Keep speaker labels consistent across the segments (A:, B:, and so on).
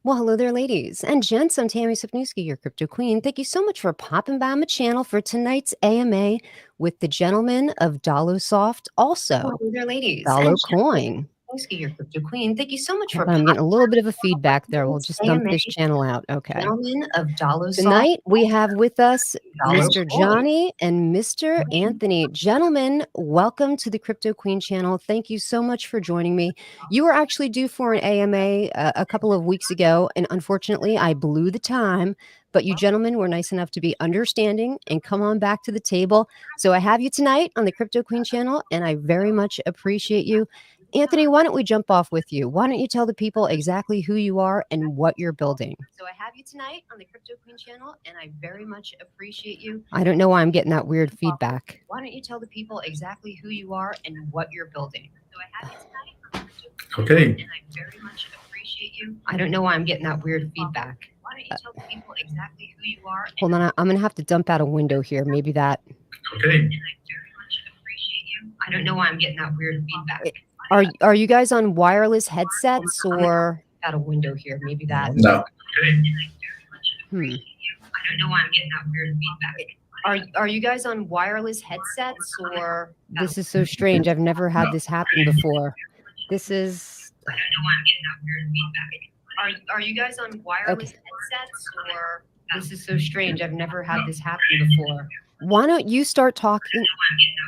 A: Well, hello there, ladies and gents. I'm Tammy Sipniewski, your crypto queen. Thank you so much for popping by my channel for tonight's AMA with the gentleman of Dollo Soft, also
B: Hello there, ladies.
A: Dollo Coin.
B: Your crypto queen. Thank you so much for
A: I'm getting a little bit of a feedback there. We'll just dump this channel out. Okay.
B: Gentlemen of Dollo Soft.
A: Tonight we have with us
B: Dollo
A: Mr.
B: Coin.
A: Johnny and Mr. Anthony. Gentlemen, welcome to the Crypto Queen channel. Thank you so much for joining me. You were actually due for an AMA a couple of weeks ago, and unfortunately I blew the time, but you gentlemen were nice enough to be understanding and come on back to the table. So I have you tonight on the Crypto Queen channel, and I very much appreciate you. Anthony, why don't we jump off with you? Why don't you tell the people exactly who you are and what you're building?
B: So I have you tonight on the Crypto Queen channel, and I very much appreciate you.
A: I don't know why I'm getting that weird feedback.
B: Why don't you tell the people exactly who you are and what you're building? So I have you tonight on the Crypto Queen
C: Okay.
B: channel, and I very much appreciate you. I don't know why I'm getting that weird feedback. Why don't you tell the people exactly who you are?
A: Hold on, I'm going to have to dump out a window here. Maybe that.
C: Okay.
B: And I very much appreciate you. I don't know why I'm getting that weird feedback.
A: Are you guys on wireless headsets or
B: out a window here? Maybe that.
C: No.
B: Okay. I don't know why I'm getting that weird feedback. Are you guys on wireless headsets or?
A: This is so strange. I've never had this happen before. This is.
B: I don't know why I'm getting that weird feedback. Are you guys on wireless headsets or? This is so strange. I've never had this happen before.
A: Why don't you start talking?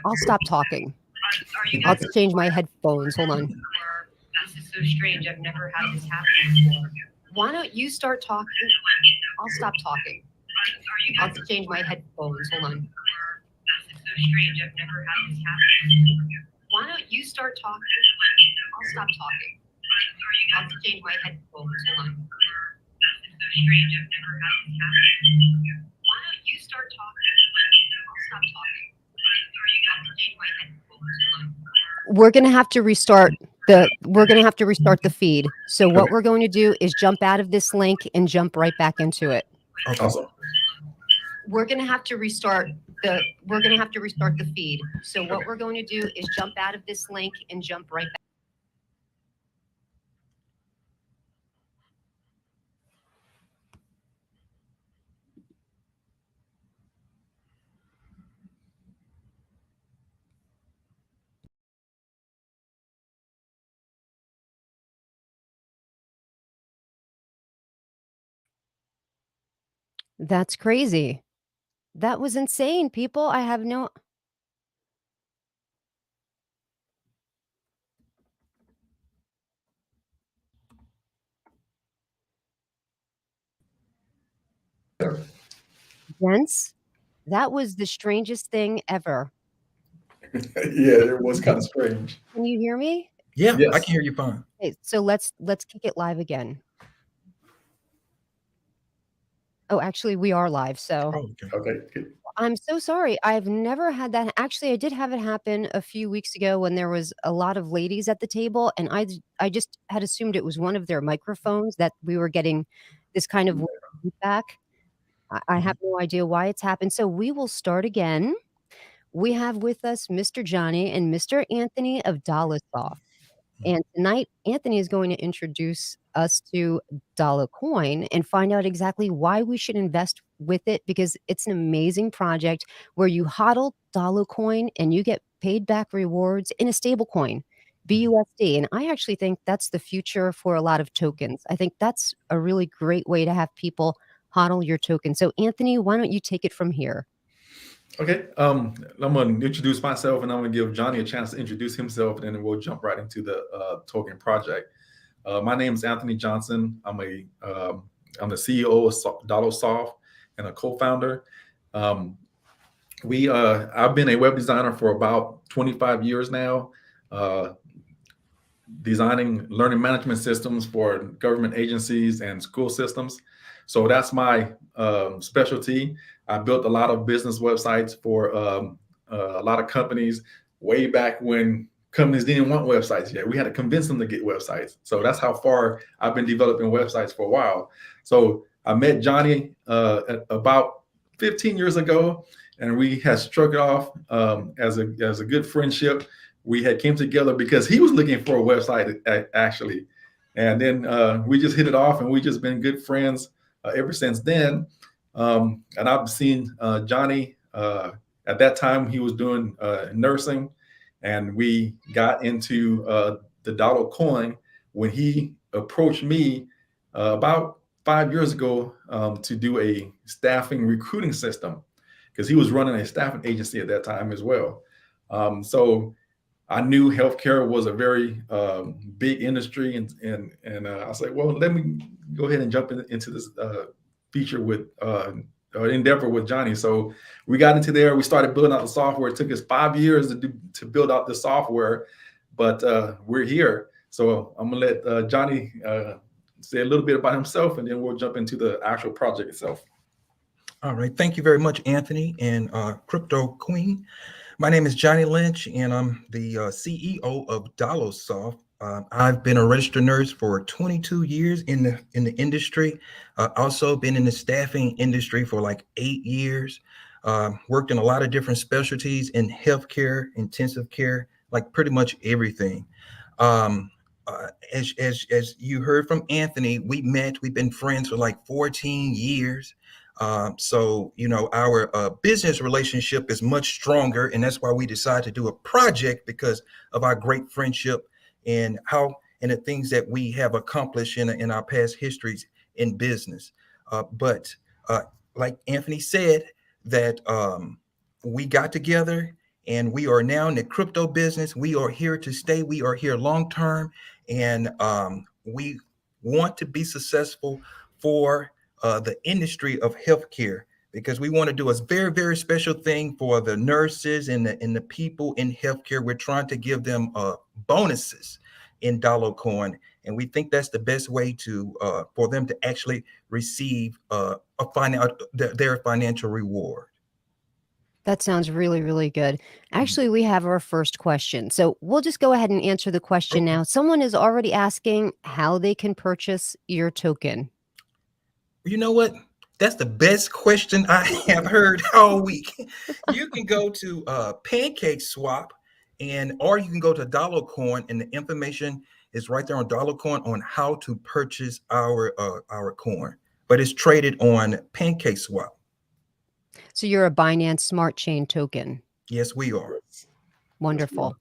A: I'll stop talking. I'll change my headphones. Hold on.
B: This is so strange. I've never had this happen before. Why don't you start talking? I'll stop talking. I'll change my headphones. Hold on. This is so strange. I've never had this happen before. Why don't you start talking? I'll stop talking. I'll change my headphones. Hold on. This is so strange. I've never had this happen before. Why don't you start talking? I'll stop talking. I'll change my headphones. Hold on.
A: We're going to have to restart the feed. So what we're going to do is jump out of this link and jump right back into it.
C: Awesome.
A: We're going to have to restart the feed. So what we're going to do is jump out of this link and jump right back. That's crazy. That was insane, people. I have no. Gents, that was the strangest thing ever.
C: Yeah, it was kind of strange.
A: Can you hear me?
D: Yeah,
C: Yes.
D: I can hear you fine.
A: Okay, so let's kick it live again. Oh, actually, we are live. So
C: Okay.
A: I'm so sorry. I've never had that. Actually, I did have it happen a few weeks ago when there was a lot of ladies at the table, and I just had assumed it was one of their microphones that we were getting this kind of feedback. I have no idea why it's happened. So we will start again. We have with us Mr. Johnny and Mr. Anthony of Dollo Soft. And tonight, Anthony is going to introduce us to Dollo Coin and find out exactly why we should invest with it, because it's an amazing project where you HODL Dollo Coin and you get paid back rewards in a stable coin, BUSD. And I actually think that's the future for a lot of tokens. I think that's a really great way to have people HODL your token. So Anthony, why don't you take it from here?
C: Okay. I'm going to introduce myself, and I'm going to give Johnny a chance to introduce himself, and then we'll jump right into the token project. My name is Anthony Johnson. I'm the CEO of Dollo Soft and a co-founder. I've been a web designer for about 25 years now, designing learning management systems for government agencies and school systems. So that's my specialty. I built a lot of business websites for a lot of companies way back when companies didn't want websites yet. We had to convince them to get websites. So that's how far I've been developing websites for a while. So I met Johnny about 15 years ago, and we had struck it off as a good friendship. We had came together because he was looking for a website actually, And then we just hit it off, and we just been good friends ever since then. And I've seen Johnny. At that time, he was doing nursing, and we got into the Dollo Coin when he approached me about 5 years ago to do a staffing recruiting system, because he was running a staffing agency at that time as well. So I knew healthcare was a very big industry, and I was like, well, let me go ahead and jump into this feature with endeavor with Johnny. So we got into there. We started building out the software. It took us 5 years to build out the software, but we're here. So I'm gonna let Johnny say a little bit about himself, and then we'll jump into the actual project itself.
D: All right. Thank you very much, Anthony and Crypto Queen. My name is Johnny Lynch, and I'm the CEO of DolloSoft. I've been a registered nurse for 22 years in the industry. Also been in the staffing industry for like 8 years. Worked in a lot of different specialties in healthcare, intensive care, like pretty much everything. As you heard from Anthony, we've been friends for like 14 years. So, our business relationship is much stronger, and that's why we decided to do a project, because of our great friendship and the things that we have accomplished in our past histories in business. But like Anthony said, that we got together and we are now in the crypto business. We are here to stay. We are here long term, and we want to be successful for the industry of healthcare, because we want to do a very, very special thing for the nurses and the people in healthcare. We're trying to give them bonuses in Dollo Coin, and we think that's the best way to for them to actually receive their financial reward.
A: That sounds really, really good. Actually, we have our first question. So we'll just go ahead and answer the question
D: Okay.
A: now. Someone is already asking how they can purchase your token.
D: You know what? That's the best question I have heard all week. You can go to Pancake Swap, or you can go to Dollo Coin, and the information is right there on Dollo Coin on how to purchase our coin. But it's traded on Pancake Swap.
A: So you're a Binance Smart Chain token.
D: Yes, we are.
C: Yes, we
A: Wonderful.
C: are.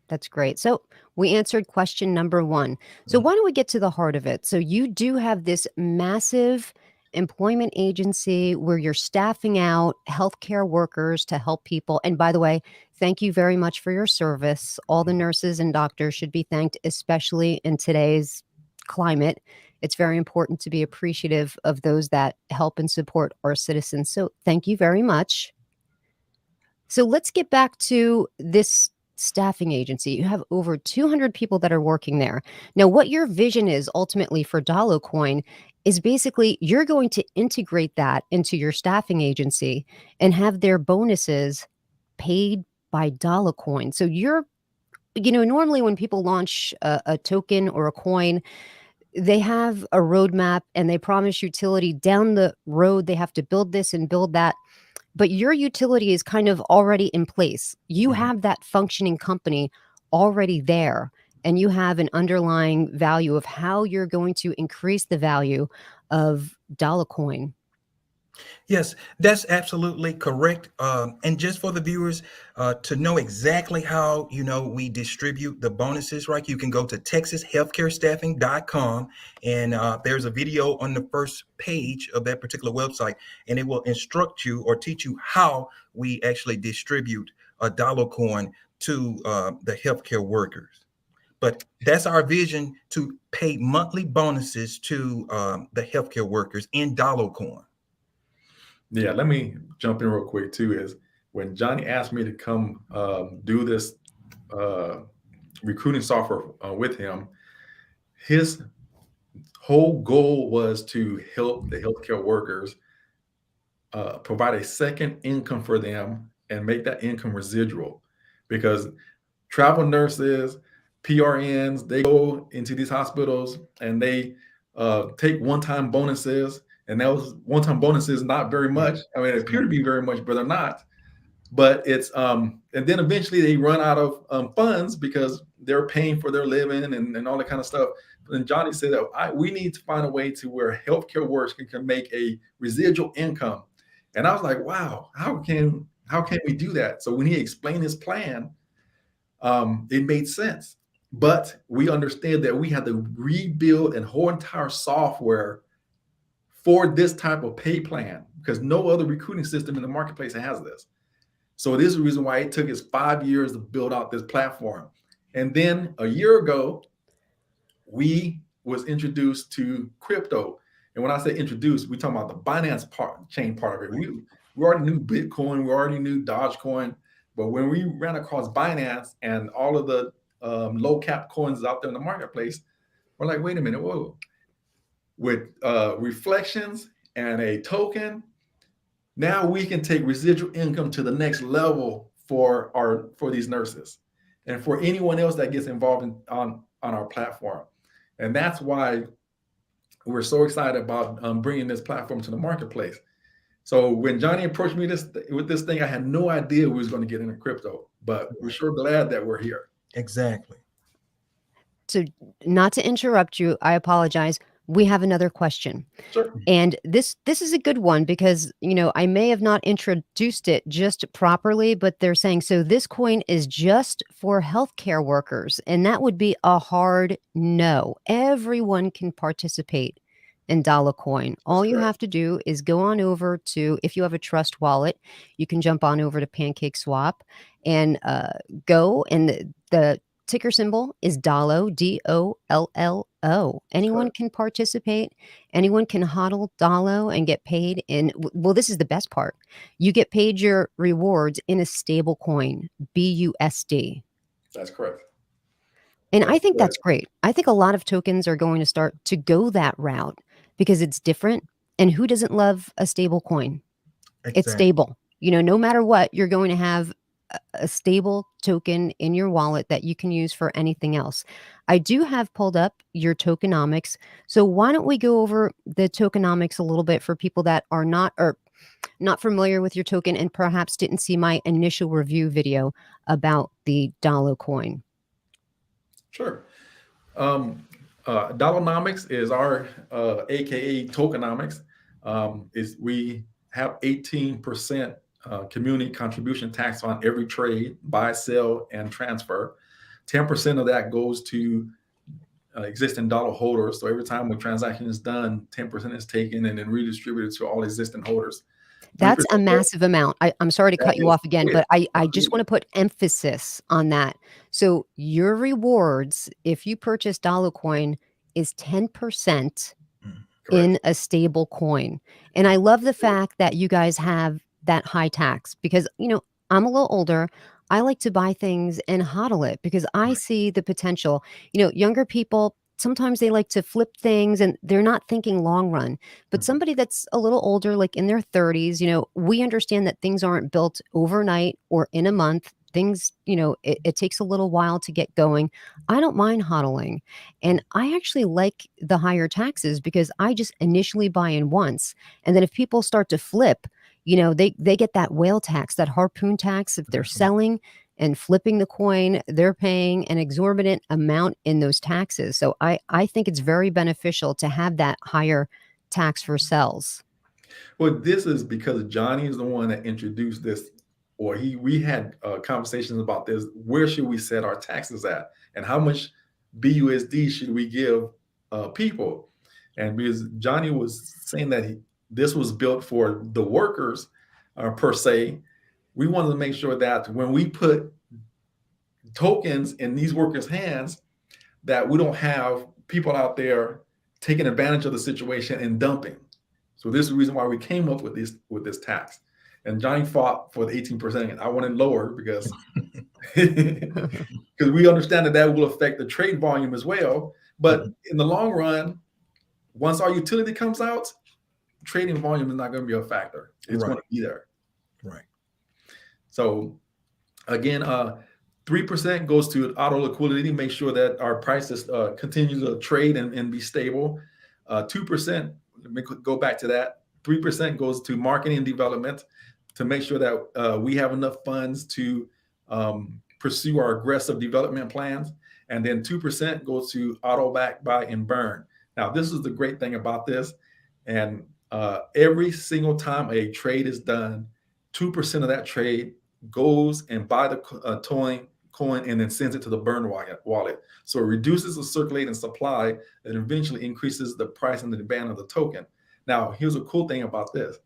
A: That's great. So we answered question number 1. So why don't we get to the heart of it? So you do have this massive employment agency where you're staffing out healthcare workers to help people. And by the way, thank you very much for your service. All the nurses and doctors should be thanked, especially in today's climate. It's very important to be appreciative of those that help and support our citizens. So thank you very much. So let's get back to this staffing agency. You have over 200 people that are working there. Now, what your vision is ultimately for Dollo Coin is basically you're going to integrate that into your staffing agency and have their bonuses paid by Dollo Coin. So normally when people launch a token or a coin, they have a roadmap and they promise utility down the road. They have to build this and build that. But your utility is kind of already in place. You have that functioning company already there, and you have an underlying value of how you're going to increase the value of Dollo Coin.
D: Yes, that's absolutely correct. And just for the viewers to know exactly how, we distribute the bonuses, right? You can go to texashealthcarestaffing.com, and there's a video on the first page of that particular website, and it will instruct you or teach you how we actually distribute a Dollo Coin to the healthcare workers. But that's our vision, to pay monthly bonuses to the healthcare workers in Dollo Coin.
C: Yeah, let me jump in real quick too. Is when Johnny asked me to come do this recruiting software with him, his whole goal was to help the healthcare workers provide a second income for them and make that income residual, because travel nurses, PRNs, they go into these hospitals and they take one-time bonuses. And those one-time bonuses, not very much. I mean, they appear to be very much, but they're not. But it's and then eventually they run out of funds because they're paying for their living and all that kind of stuff. And Johnny said that we need to find a way to where healthcare workers can make a residual income. And I was like, wow, how can we do that? So when he explained his plan, it made sense. But we understood that we had to rebuild a whole entire software for this type of pay plan because no other recruiting system in the marketplace has this. So this is the reason why it took us 5 years to build out this platform. And then a year ago, we was introduced to crypto. And when I say introduced, we talking about the Binance chain part of it. We already knew Bitcoin, we already knew Dogecoin, but when we ran across Binance and all of the low cap coins out there in the marketplace, we're like, wait a minute, whoa. With reflections and a token, now we can take residual income to the next level for these nurses and for anyone else that gets involved on our platform. And that's why we're so excited about bringing this platform to the marketplace. So when Johnny approached me with this thing, I had no idea we was going to get into crypto, but we're sure glad that we're here.
D: Exactly.
A: So, not to interrupt you, I apologize. We have another question.
C: Sure.
A: And this is a good one because, I may have not introduced it just properly, but they're saying, so this coin is just for healthcare workers. And that would be a hard no. Everyone can participate in Dollo Coin. All you have to do is go on over to, if you have a trust wallet, you can jump on over to PancakeSwap and go, and the ticker symbol is Dollo, DOLLO. Anyone can participate. Anyone can HODL Dollo and get paid in. Well, this is the best part. You get paid your rewards in a stable coin, BUSD.
C: That's correct.
A: And I think that's great. I think a lot of tokens are going to start to go that route because it's different. And who doesn't love a stable coin?
D: Exactly.
A: It's stable. No matter what, you're going to have a stable token in your wallet that you can use for anything else. I do have pulled up your tokenomics. So why don't we go over the tokenomics a little bit for people that are not familiar with your token and perhaps didn't see my initial review video about the Dollo coin.
C: Sure. Dollonomics is our AKA tokenomics. We have 18% community contribution tax on every trade, buy, sell, and transfer. 10% of that goes to existing dollar holders. So every time a transaction is done, 10% is taken and then redistributed to all existing holders.
A: That's a massive amount. I'm sorry to cut you off again, but I just want to put emphasis on that. So your rewards, if you purchase Dollo Coin, is 10% in a stable coin. And I love the fact that you guys have that high tax because, I'm a little older. I like to buy things and HODL it because I see the potential. Younger people, sometimes they like to flip things and they're not thinking long run. But somebody that's a little older, like in their 30s, we understand that things aren't built overnight or in a month. Things, it takes a little while to get going. I don't mind HODLing. And I actually like the higher taxes because I just initially buy in once. And then if people start to flip, they get that whale tax, that harpoon tax. If they're selling and flipping the coin, they're paying an exorbitant amount in those taxes. So I think it's very beneficial to have that higher tax for sells.
C: Well, this is because Johnny is the one that introduced this, or we had conversations about this. Where should we set our taxes at, and how much BUSD should we give people? And because Johnny was saying that this was built for the workers per se, we wanted to make sure that when we put tokens in these workers' hands, that we don't have people out there taking advantage of the situation and dumping. So this is the reason why we came up with this tax. And Johnny fought for the 18%. I wanted lower because we understand that will affect the trade volume as well. But in the long run, once our utility comes out, trading volume is not going to be a factor. It's going to be there.
D: Right.
C: So again, 3% goes to auto liquidity, make sure that our prices continue to trade and be stable. 2%, let me go back to that. 3% goes to marketing and development to make sure that we have enough funds to pursue our aggressive development plans. and then 2% goes to auto back, buy, and burn. Now, this is the great thing about this. And every single time a trade is done, 2% of that trade goes and buy the coin and then sends it to the burn wallet. So it reduces the circulating supply and eventually increases the price and the demand of the token. Now, here's a cool thing about this.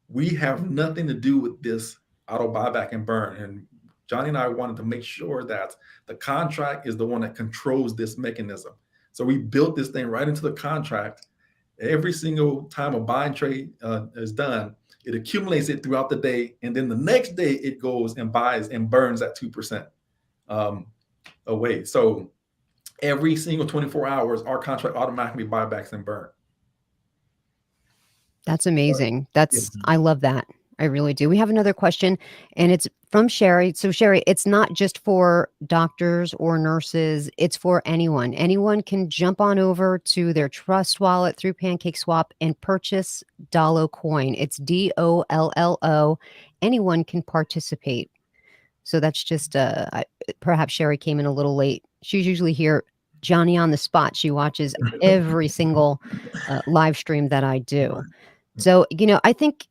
C: We have nothing to do with this auto buyback and burn. And Johnny and I wanted to make sure that the contract is the one that controls this mechanism. So we built this thing right into the contract. Every single time a buy and trade is done, it accumulates it throughout the day. And then the next day it goes and buys and burns that 2% away. So every single 24 hours, our contract automatically buybacks and burn.
A: That's amazing. I love that. I really do. We have another question, and it's from Sherry. So Sherry, it's not just for doctors or nurses, it's for anyone. Anyone can jump on over to their trust wallet through PancakeSwap and purchase Dollo Coin. It's DOLLO. Anyone can participate. So that's just perhaps Sherry came in a little late. She's usually here, Johnny on the spot. She watches every single live stream that I do. So, I think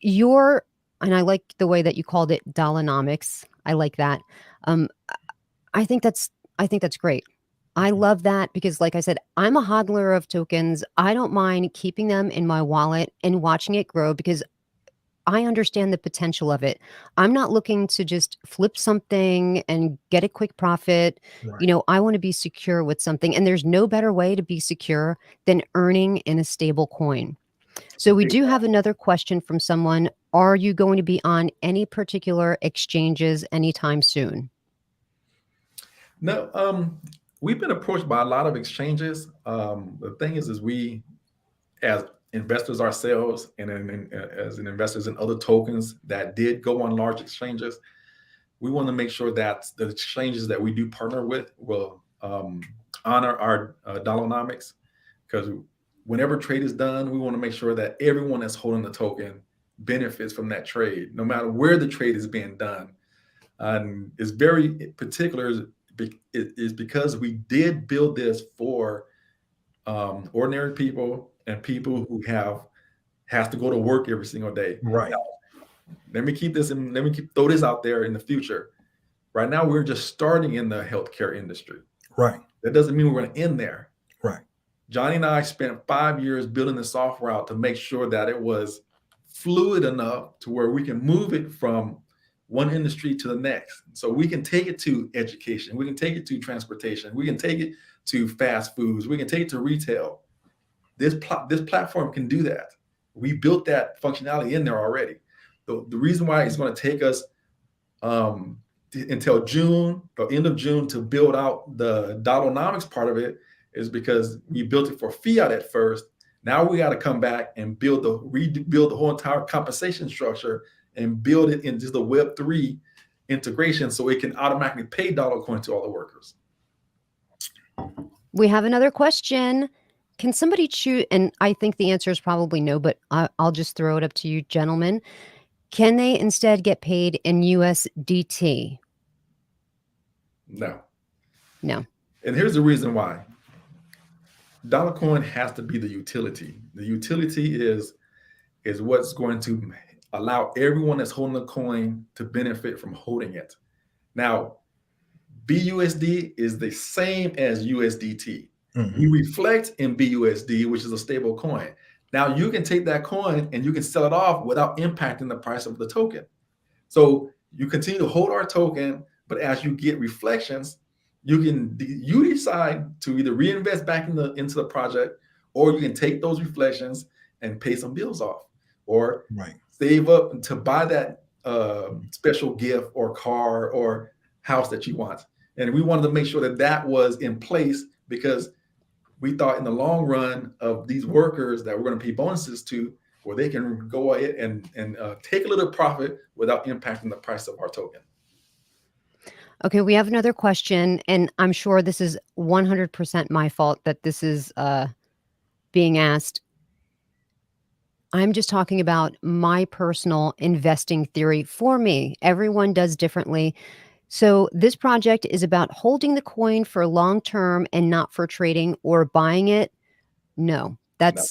A: and I like the way that you called it Dollonomics. I like that. I think that's great. I love that because, like I said, I'm a hodler of tokens. I don't mind keeping them in my wallet and watching it grow because I understand the potential of it. I'm not looking to just flip something and get a quick profit.
D: Right.
A: I want to be secure with something, and there's no better way to be secure than earning in a stable coin. So we do have another question from someone. Are you going to be on any particular exchanges anytime soon?
C: No, we've been approached by a lot of exchanges. The thing is we, as investors ourselves, and as investors in other tokens that did go on large exchanges, we want to make sure that the exchanges that we do partner with will honor our Dollonomics, because whenever trade is done, we want to make sure that everyone that's holding the token benefits from that trade, no matter where the trade is being done. And it's very particular is because we did build this for ordinary people and people who has to go to work every single day.
D: Right.
C: Now, let me throw this out there in the future. Right now, we're just starting in the healthcare industry.
D: Right.
C: That doesn't mean we're going to end there.
D: Right.
C: Johnny and I spent 5 years building the software out to make sure that it was fluid enough to where we can move it from one industry to the next. So we can take it to education, we can take it to transportation, we can take it to fast foods, we can take it to retail. This platform can do that. We built that functionality in there already. The reason why it's going to take us until June or end of June to build out the Dollonomics part of it is because we built it for fiat at first. Now we got to come back and rebuild the whole entire compensation structure and build it in just the Web3 integration so it can automatically pay Dollo Coin to all the workers.
A: We have another question. Can somebody choose? And I think the answer is probably no, but I'll just throw it up to you, gentlemen. Can they instead get paid in USDT?
C: No.
A: No.
C: And here's the reason why. Dollo Coin has to be the utility. The utility is what's going to allow everyone that's holding the coin to benefit from holding it. Now, BUSD is the same as USDT.
D: Mm-hmm.
C: We reflect in BUSD, which is a stable coin. Now you can take that coin and you can sell it off without impacting the price of the token. So you continue to hold our token, but as you get reflections, you decide to either reinvest back into the project, or you can take those reflections and pay some bills off, or save up to buy that special gift or car or house that you want. And we wanted to make sure that was in place because we thought in the long run of these workers that we're going to pay bonuses to, where they can go ahead and take a little profit without impacting the price of our token.
A: Okay, we have another question, and I'm sure this is 100% my fault that this is being asked. I'm just talking about my personal investing theory. For me, everyone does differently. So this project is about holding the coin for long term and not for trading or buying it. No,
C: No.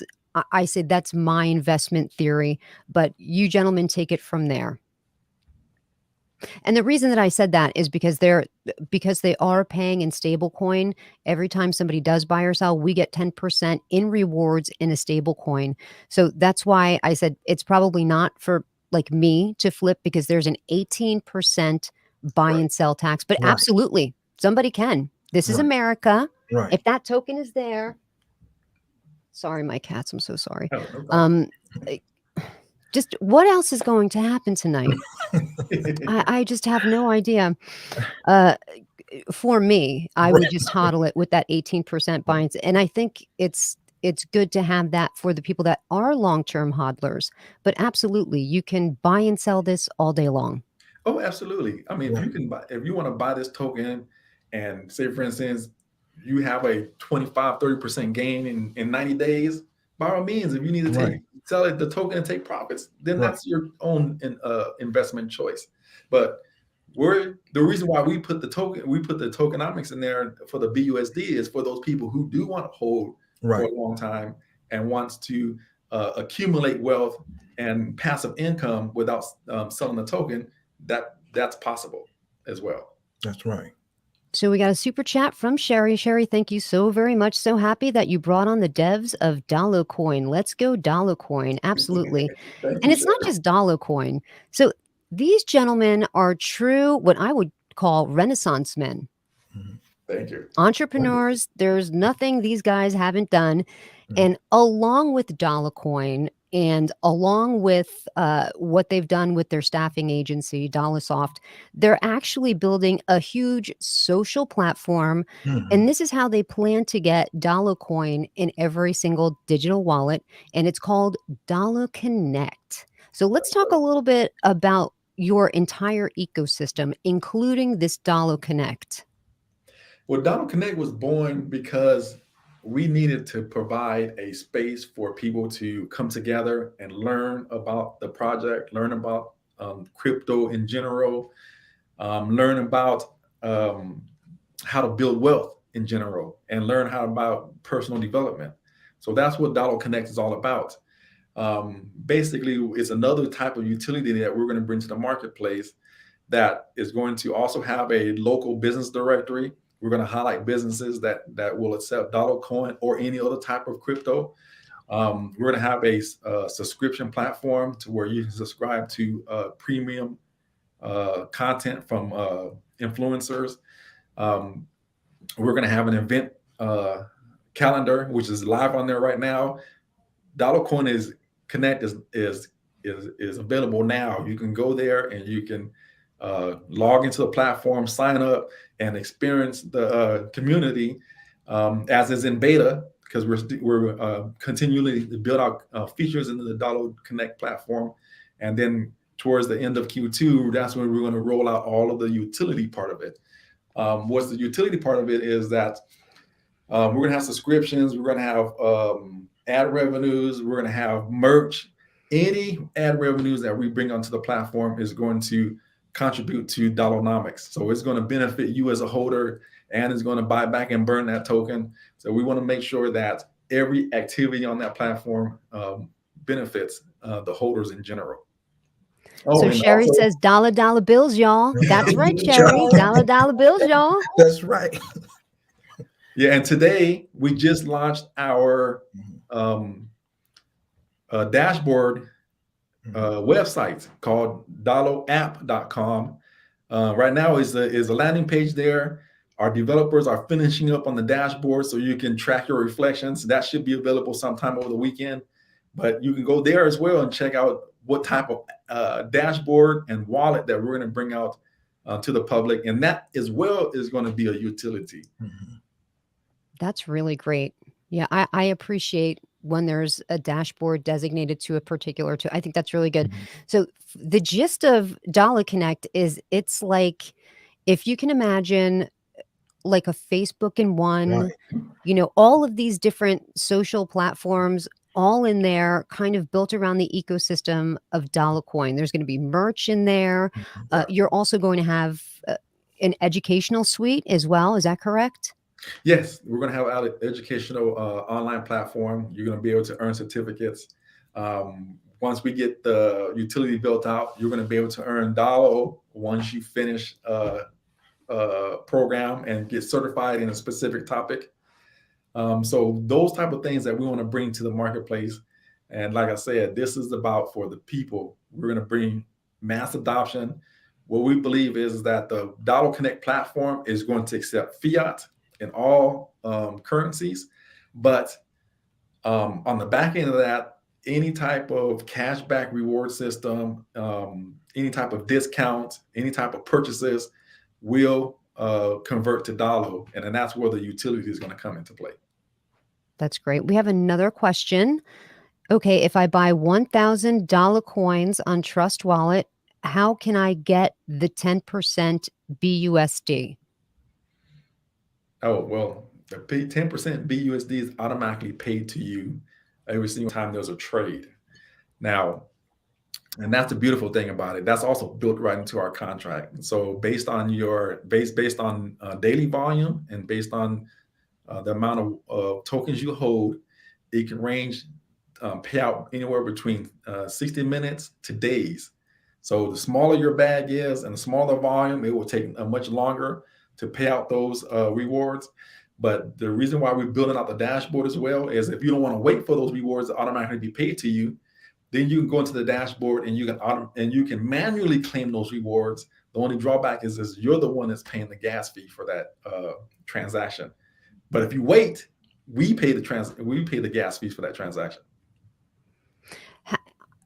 A: I said that's my investment theory, but you gentlemen take it from there. And the reason that I said that is because they are paying in stable coin. Every time somebody does buy or sell, we get 10% in rewards in a stable coin. So that's why I said it's probably not for like me to flip, because there's an 18% buy
C: Right.
A: and sell tax. But
D: Right.
A: absolutely, somebody can. This is
D: Right.
A: America.
D: Right.
A: If that token is there, sorry, my cats, I'm so sorry.
C: Oh, no problem.
A: Eh, just what else is going to happen tonight? I just have no idea. Uh, for me, I would just hodl it with that 18% binds, and I think it's good to have that for the people that are long-term hodlers, but absolutely, you can buy and sell this all day long.
C: Oh, absolutely. I mean,
D: Right.
C: if you want to buy this token and say, for instance, you have a 25-30% gain in 90 days, by all means, if you need to
D: Right.
C: sell it, the token and take profits, then
D: Right.
C: that's your own investment choice. But the reason why we put the tokenomics in there for the BUSD is for those people who do want to hold for
D: Right.
C: a long time and wants to accumulate wealth and passive income without selling the token. That's possible as well.
D: That's right.
A: So we got a super chat from Sherry. Sherry, thank you so very much. So happy that you brought on the devs of Dollo Coin. Let's go Dollo Coin. Absolutely.
C: Thank
A: And
C: you,
A: it's not
C: Sherry.
A: just Dollo Coin. So these gentlemen are true, what I would call Renaissance men.
C: Thank you.
A: Entrepreneurs, there's nothing these guys haven't done. And along with Dollar Coin and along with what they've done with their staffing agency, Dollarsoft, they're actually building a huge social platform. And this is how they plan to get Dollo Coin in every single digital wallet. And it's called Dollo Connect. So let's talk a little bit about your entire ecosystem, including this Dollo Connect.
C: Well, Dollo Connect was born because we needed to provide a space for people to come together and learn about the project, learn about crypto in general, learn about how to build wealth in general, and learn how about personal development. So that's what Dollo Connect is all about. Basically, it's another type of utility that we're going to bring to the marketplace that is going to also have a local business directory. We're going to highlight businesses that will accept Dollo Coin or any other type of crypto. We're going to have a subscription platform to where you can subscribe to premium content from influencers. We're going to have an event calendar, which is live on there right now. Dollo Coin Connect is available now. You can go there and you can log into the platform, sign up, and experience the community as is in beta, because we're continually to build out features into the Dollo Connect platform, and then towards the end of Q2, that's when we're going to roll out all of the utility part of it. What's the utility part of it is that we're going to have subscriptions, we're going to have ad revenues, we're going to have merch. Any ad revenues that we bring onto the platform is going to contribute to Dollonomics. So it's going to benefit you as a holder, and it's going to buy back and burn that token. So we want to make sure that every activity on that platform benefits the holders in general. Oh,
A: So
C: and
A: Sherry
C: also,
A: says dollar bills, y'all. That's right, Sherry. Dollar bills, y'all.
D: That's right.
C: yeah, and today we just launched our dashboard website called dolloapp.com. Right now is a landing page there. Our developers are finishing up on the dashboard so you can track your reflections. That should be available sometime over the weekend. But you can go there as well and check out what type of dashboard and wallet that we're going to bring out to the public. And that as well is going to be a utility.
A: That's really great. Yeah, I appreciate when there's a dashboard designated to a particular I think that's really good. So the gist of Dollar Connect is it's like, if you can imagine like a Facebook in one,
D: Right.
A: all of these different social platforms all in there, kind of built around the ecosystem of Dollar Coin. There's going to be merch in there. You're also going to have an educational suite as well. Is that correct?
C: Yes, we're going to have our educational online platform. You're going to be able to earn certificates. Once we get the utility built out, you're going to be able to earn Dollo once you finish program and get certified in a specific topic. So those type of things that we want to bring to the marketplace. And like I said, this is about for the people. We're going to bring mass adoption. What we believe is that the Dollo Connect platform is going to accept fiat in all currencies, but on the back end of that, any type of cashback reward system, any type of discount, any type of purchases will convert to Dollo, and then that's where the utility is going to come into play.
A: That's great. We have another question. Okay, if I buy $1,000 coins on Trust Wallet, how can I get the 10% BUSD?
C: Oh, well, the 10% BUSD is automatically paid to you every single time there's a trade. Now, and that's the beautiful thing about it. That's also built right into our contract. So based on daily volume and based on the amount of tokens you hold, it can range payout anywhere between 60 minutes to days. So the smaller your bag is and the smaller volume, it will take much longer to pay out those rewards. But the reason why we're building out the dashboard as well is if you don't want to wait for those rewards to automatically be paid to you, then you can go into the dashboard and you can manually claim those rewards. The only drawback is you're the one that's paying the gas fee for that transaction. But if you wait, we pay the gas fees for that transaction.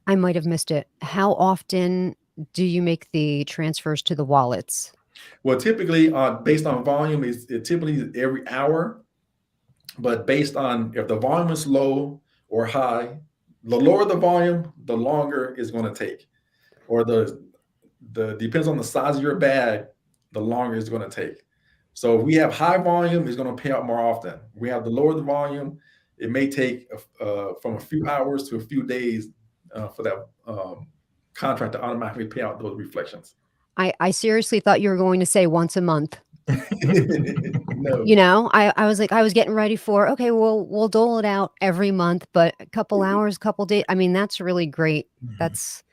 A: I might have missed it. How often do you make the transfers to the wallets?
C: Well, typically, based on volume, it typically is every hour. But based on if the volume is low or high, the lower the volume, the longer it's going to take. Or the depends on the size of your bag, the longer it's going to take. So if we have high volume, it's going to pay out more often. We have the lower the volume, it may take from a few hours to a few days for that contract to automatically pay out those reflections.
A: I seriously thought you were going to say once a month.
C: No.
A: You know, I was like, I was getting ready for, okay, well, we'll dole it out every month, but a couple hours, couple days. I mean, that's really great. That's,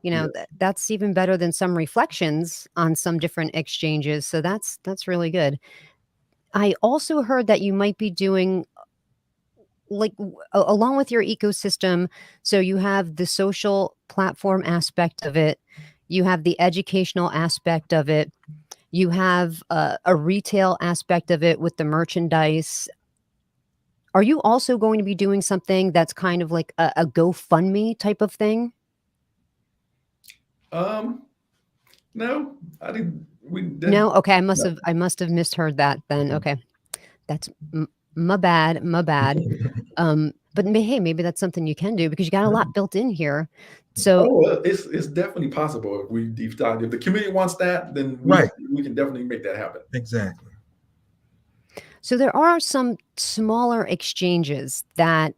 A: you know, that's even better than some reflections on some different exchanges. So that's really good. I also heard that you might be doing like along with your ecosystem. So you have the social platform aspect of it. You have the educational aspect of it. You have a retail aspect of it with the merchandise. Are you also going to be doing something that's kind of like a GoFundMe type of thing?
C: No, I didn't. We didn't.
A: No. Okay, I must have misheard that then. Okay, that's my bad. But hey, maybe that's something you can do because you got a lot built in here. So
C: it's definitely possible. If the community wants that, then we can definitely make that happen.
D: Exactly.
A: So there are some smaller exchanges that,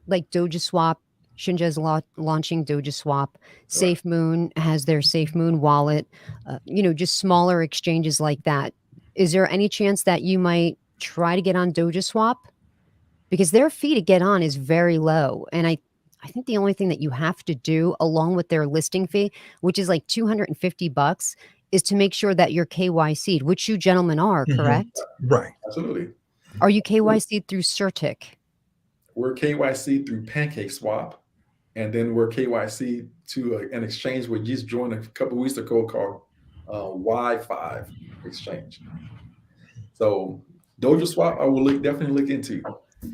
A: like DojaSwap, Shinja is launching DojaSwap. SafeMoon has their SafeMoon wallet. You know, just smaller exchanges like that. Is there any chance that you might try to get on DojaSwap? Because their fee to get on is very low, and I think the only thing that you have to do along with their listing fee, which is like $250, is to make sure that you're KYC'd, which you gentlemen are, correct?
D: Right.
C: Absolutely.
A: Are you KYC'd through Certic?
C: We're KYC through PancakeSwap, and then we're KYC to an exchange we just joined a couple of weeks ago called Y5 Exchange. So DojaSwap, I will definitely look into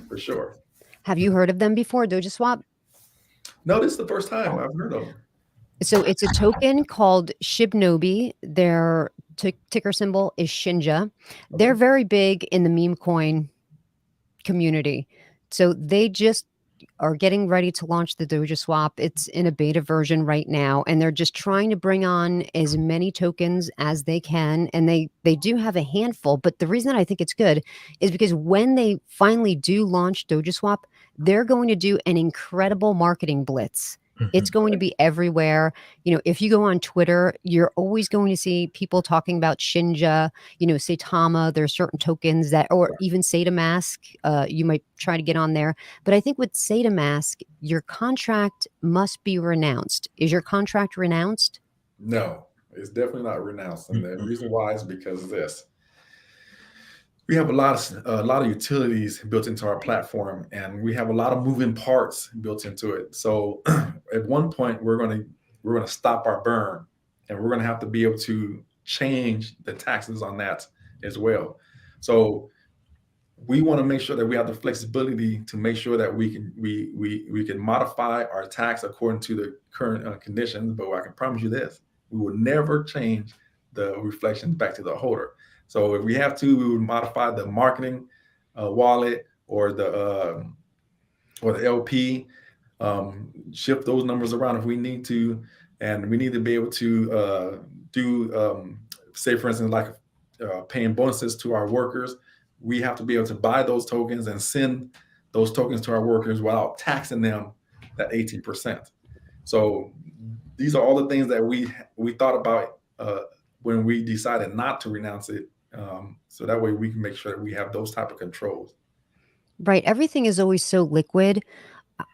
C: for sure.
A: Have you heard of them before, DojaSwap?
C: No, this is the first time I've heard of them.
A: So it's a token called Shibnobi. Their ticker symbol is Shinja. They're very big in the meme coin community. So they just are getting ready to launch the DojaSwap. It's in a beta version right now, and they're just trying to bring on as many tokens as they can. And they do have a handful, but the reason that I think it's good is because when they finally do launch DojaSwap, they're going to do an incredible marketing blitz. It's going to be everywhere. If you go on Twitter, you're always going to see people talking about Shinja, Saitama. There's certain tokens that, or even SataMask, you might try to get on there. But I think with SataMask, your contract must be renounced. Is your contract renounced?
C: No, it's definitely not renounced. And the reason why is because of this. We have a lot of utilities built into our platform, and we have a lot of moving parts built into it. So at one point, we're gonna stop our burn, and we're gonna have to be able to change the taxes on that as well. So we want to make sure that we have the flexibility to make sure that we can modify our tax according to the current conditions. But I can promise you this: we will never change the reflections back to the holder. So if we have to, we would modify the marketing wallet or the LP, shift those numbers around if we need to, and we need to be able to do, say for instance, like paying bonuses to our workers. We have to be able to buy those tokens and send those tokens to our workers without taxing them that 18%. So these are all the things that we thought about when we decided not to renounce it. So that way we can make sure that we have those type of controls.
A: Right. Everything is always so liquid.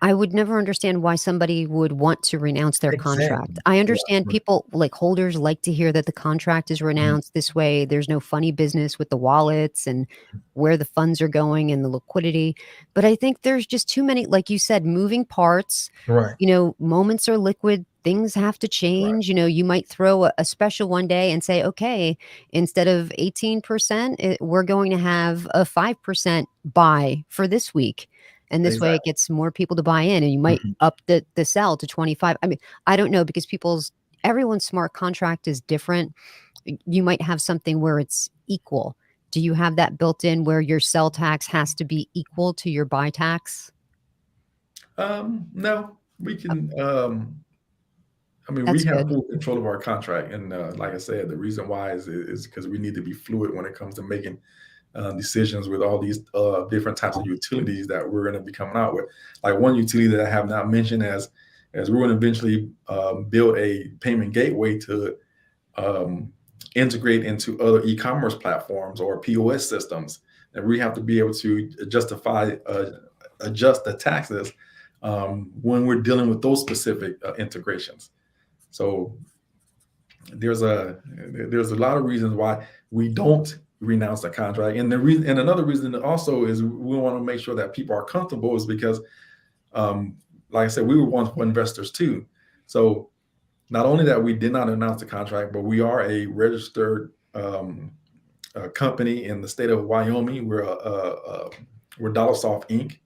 A: I would never understand why somebody would want to renounce their contract.
D: Exactly.
A: I
D: Yeah.
A: understand people, like holders, like to hear that the contract is renounced. This way, there's no funny business with the wallets and where the funds are going and the liquidity. But I think there's just too many, like you said, moving parts.
D: Right.
A: Moments are liquid. Things have to change. You might throw a special one day and say, okay, instead of 18%, we're going to have a 5% buy for this week. And this way it
C: Exactly.
A: gets more people to buy in, and you might up the sell to 25. I mean, I don't know, because everyone's smart contract is different. You might have something where it's equal. Do you have that built in where your sell tax has to be equal to your buy tax?
C: No, we can. I mean, we
A: That's
C: have
A: good.
C: full control of our contract, and like I said, the reason why is because we need to be fluid when it comes to making decisions with all these different types of utilities that we're going to be coming out with. Like one utility that I have not mentioned, as we're going to eventually build a payment gateway to integrate into other e-commerce platforms or POS systems, and we have to be able to adjust the taxes when we're dealing with those specific integrations. So there's a lot of reasons why we don't renounce the contract, and another reason also is we want to make sure that people are comfortable, is because like I said, we were once investors too. So not only that we did not announce the contract, but we are a registered company in the state of Wyoming. We're DollarSoft Inc.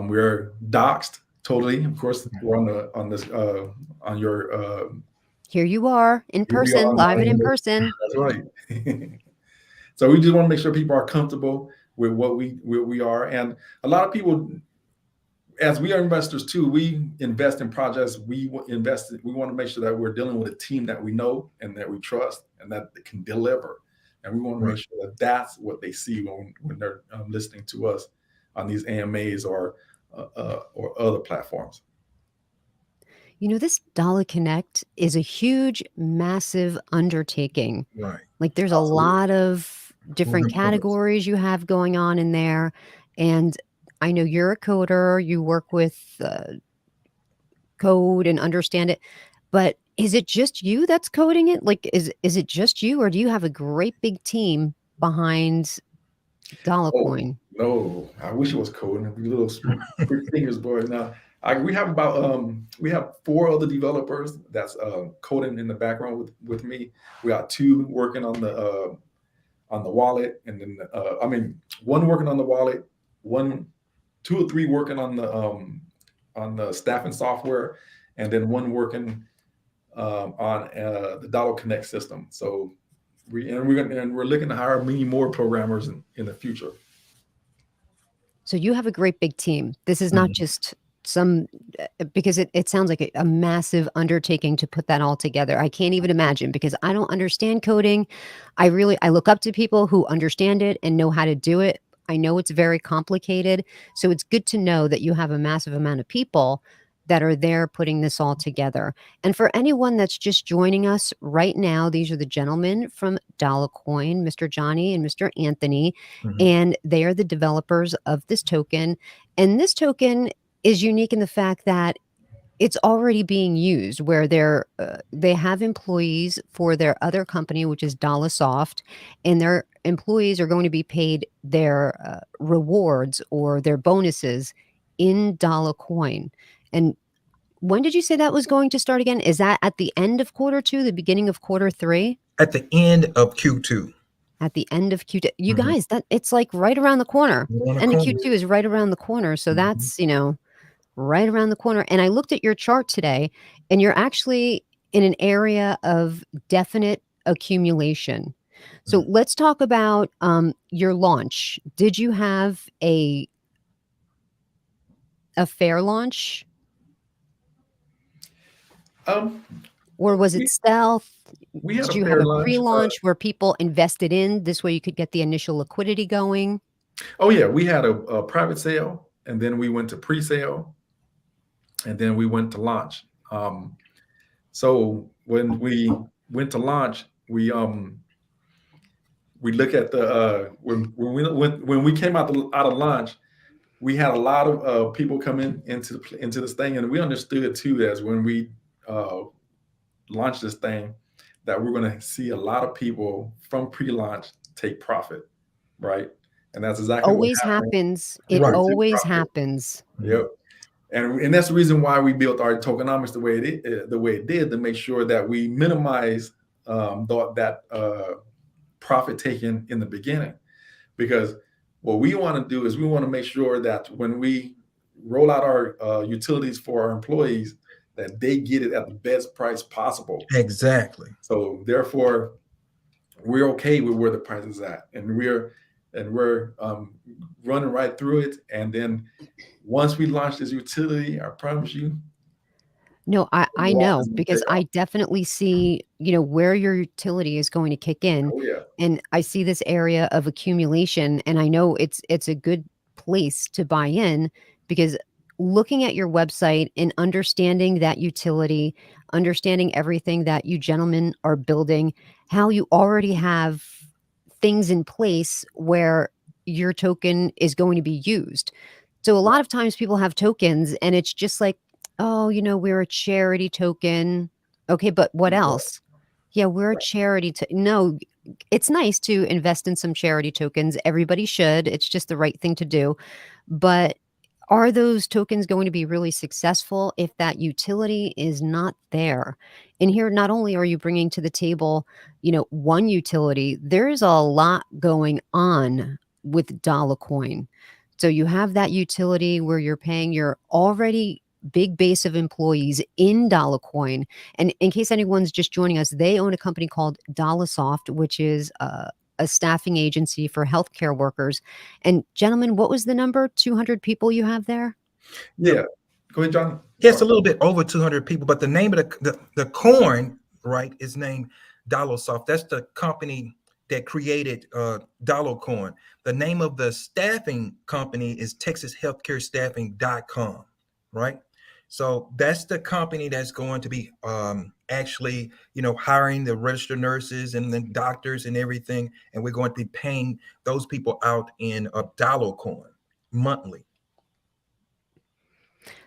C: We're doxed totally. Of course, we're on your
A: Here you are in
C: here we are
A: person, live and in person.
C: that's right. So we just want to make sure people are comfortable with what we are, and a lot of people, as we are investors too, we invest in projects. We want to make sure that we're dealing with a team that we know and that we trust and that they can deliver. And we want to make sure that that's what they see when they're listening to us on these AMAs or other platforms.
A: This Dollo Connect is a huge, massive undertaking.
D: Right.
A: Like there's a lot of different categories you have going on in there. And I know you're a coder, you work with code and understand it, but is it just you that's coding it? Like, is it just you, or do you have a great big team behind Dollo
C: Oh,
A: Coin?
C: no, I wish it was coding. We little quick fingers, boy. Now we have we have 4 other developers that's coding in the background with me. We got 2 working on the wallet, and then I mean, 1 working on the wallet, 2 or 3 working on the staffing software, and then 1 working on the Dollo Connect system. So we're looking to hire many more programmers in the future.
A: So you have a great big team. This is not just because it sounds like a massive undertaking to put that all together. I can't even imagine, because I don't understand coding. I look up to people who understand it and know how to do it. I know it's very complicated. So it's good to know that you have a massive amount of people that are there putting this all together. And for anyone that's just joining us right now, these are the gentlemen from Dollo Coin, Mr. Johnny and Mr. Anthony,
D: Mhm.
A: and they are the developers of this token. And this token is unique in the fact that it's already being used where they have employees for their other company, which is Soft, and their employees are going to be paid their rewards or their bonuses in Dollar Coin. And when did you say that was going to start again? Is that at the end of quarter two, the beginning of quarter three?
D: At the end of Q2.
A: At the end of Q2. You
D: Mhm.
A: guys, that it's like right around the corner.
D: On the
A: End of
D: corner.
A: Q2 is right around the corner. So
D: Mhm.
A: that's, right around the corner. And I looked at your chart today, and you're actually in an area of definite accumulation. So
D: Mhm.
A: let's talk about your launch. Did you have a fair launch,
C: Um,
A: or was it
C: we
A: stealth?
C: we had
A: Did
C: a
A: you have
C: fair
A: a
C: lunch.
A: pre-launch where people invested in? This way you could get the initial liquidity going.
C: Oh yeah, we had a private sale, and then we went to pre-sale, and then we went to launch. So when we went to launch, we look at the when we came out of launch, we had a lot of people come into this thing, and we understood too as when we uh, launched this thing that we're going to see a lot of people from pre-launch take profit, right? And that's exactly what
A: Always
C: happened.
A: happens. It
D: Right.
C: People took
A: always
C: profit.
A: happens.
C: Yep. And that's the reason why we built our tokenomics the way it did, to make sure that we minimize that profit taken in the beginning. Because what we want to do is we want to make sure that when we roll out our utilities for our employees, that they get it at the best price possible.
D: Exactly.
C: So therefore, we're okay with where the price is at, and we're running right through it. And then once we launch this utility, I promise you,
A: No,
C: the
A: I
C: wallet
A: know
C: is going to
A: because
C: take
A: I
C: off.
A: definitely see, where your utility is going to kick in,
C: Oh yeah,
A: and I see this area of accumulation, and I know it's a good place to buy in because looking at your website and understanding that utility, understanding everything that you gentlemen are building, how you already have things in place where your token is going to be used. So a lot of times people have tokens and it's just like, oh, we're a charity token. Okay, but what
C: right,
A: else? Yeah, we're a charity. No, it's nice to invest in some charity tokens. Everybody should. It's just the right thing to do. But are those tokens going to be really successful if that utility is not there? And here, not only are you bringing to the table, one utility, there's a lot going on with Dollar Coin. So you have that utility where you're paying your already big base of employees in Dollar Coin. And in case anyone's just joining us, they own a company called Soft, which is a staffing agency for healthcare workers. And gentlemen, what was the number? 200 people you have there?
C: yeah. Go ahead, John.
D: Yes, a
C: Sorry.
D: little bit over 200 people, but the name of the coin, right, is named Dollosoft. That's the company that created Dollo Coin. The name of the staffing company is TexasHealthcareStaffing.com, right? So that's the company that's going to be actually, hiring the registered nurses and the doctors and everything, and we're going to be paying those people out in a Dollo Coin monthly.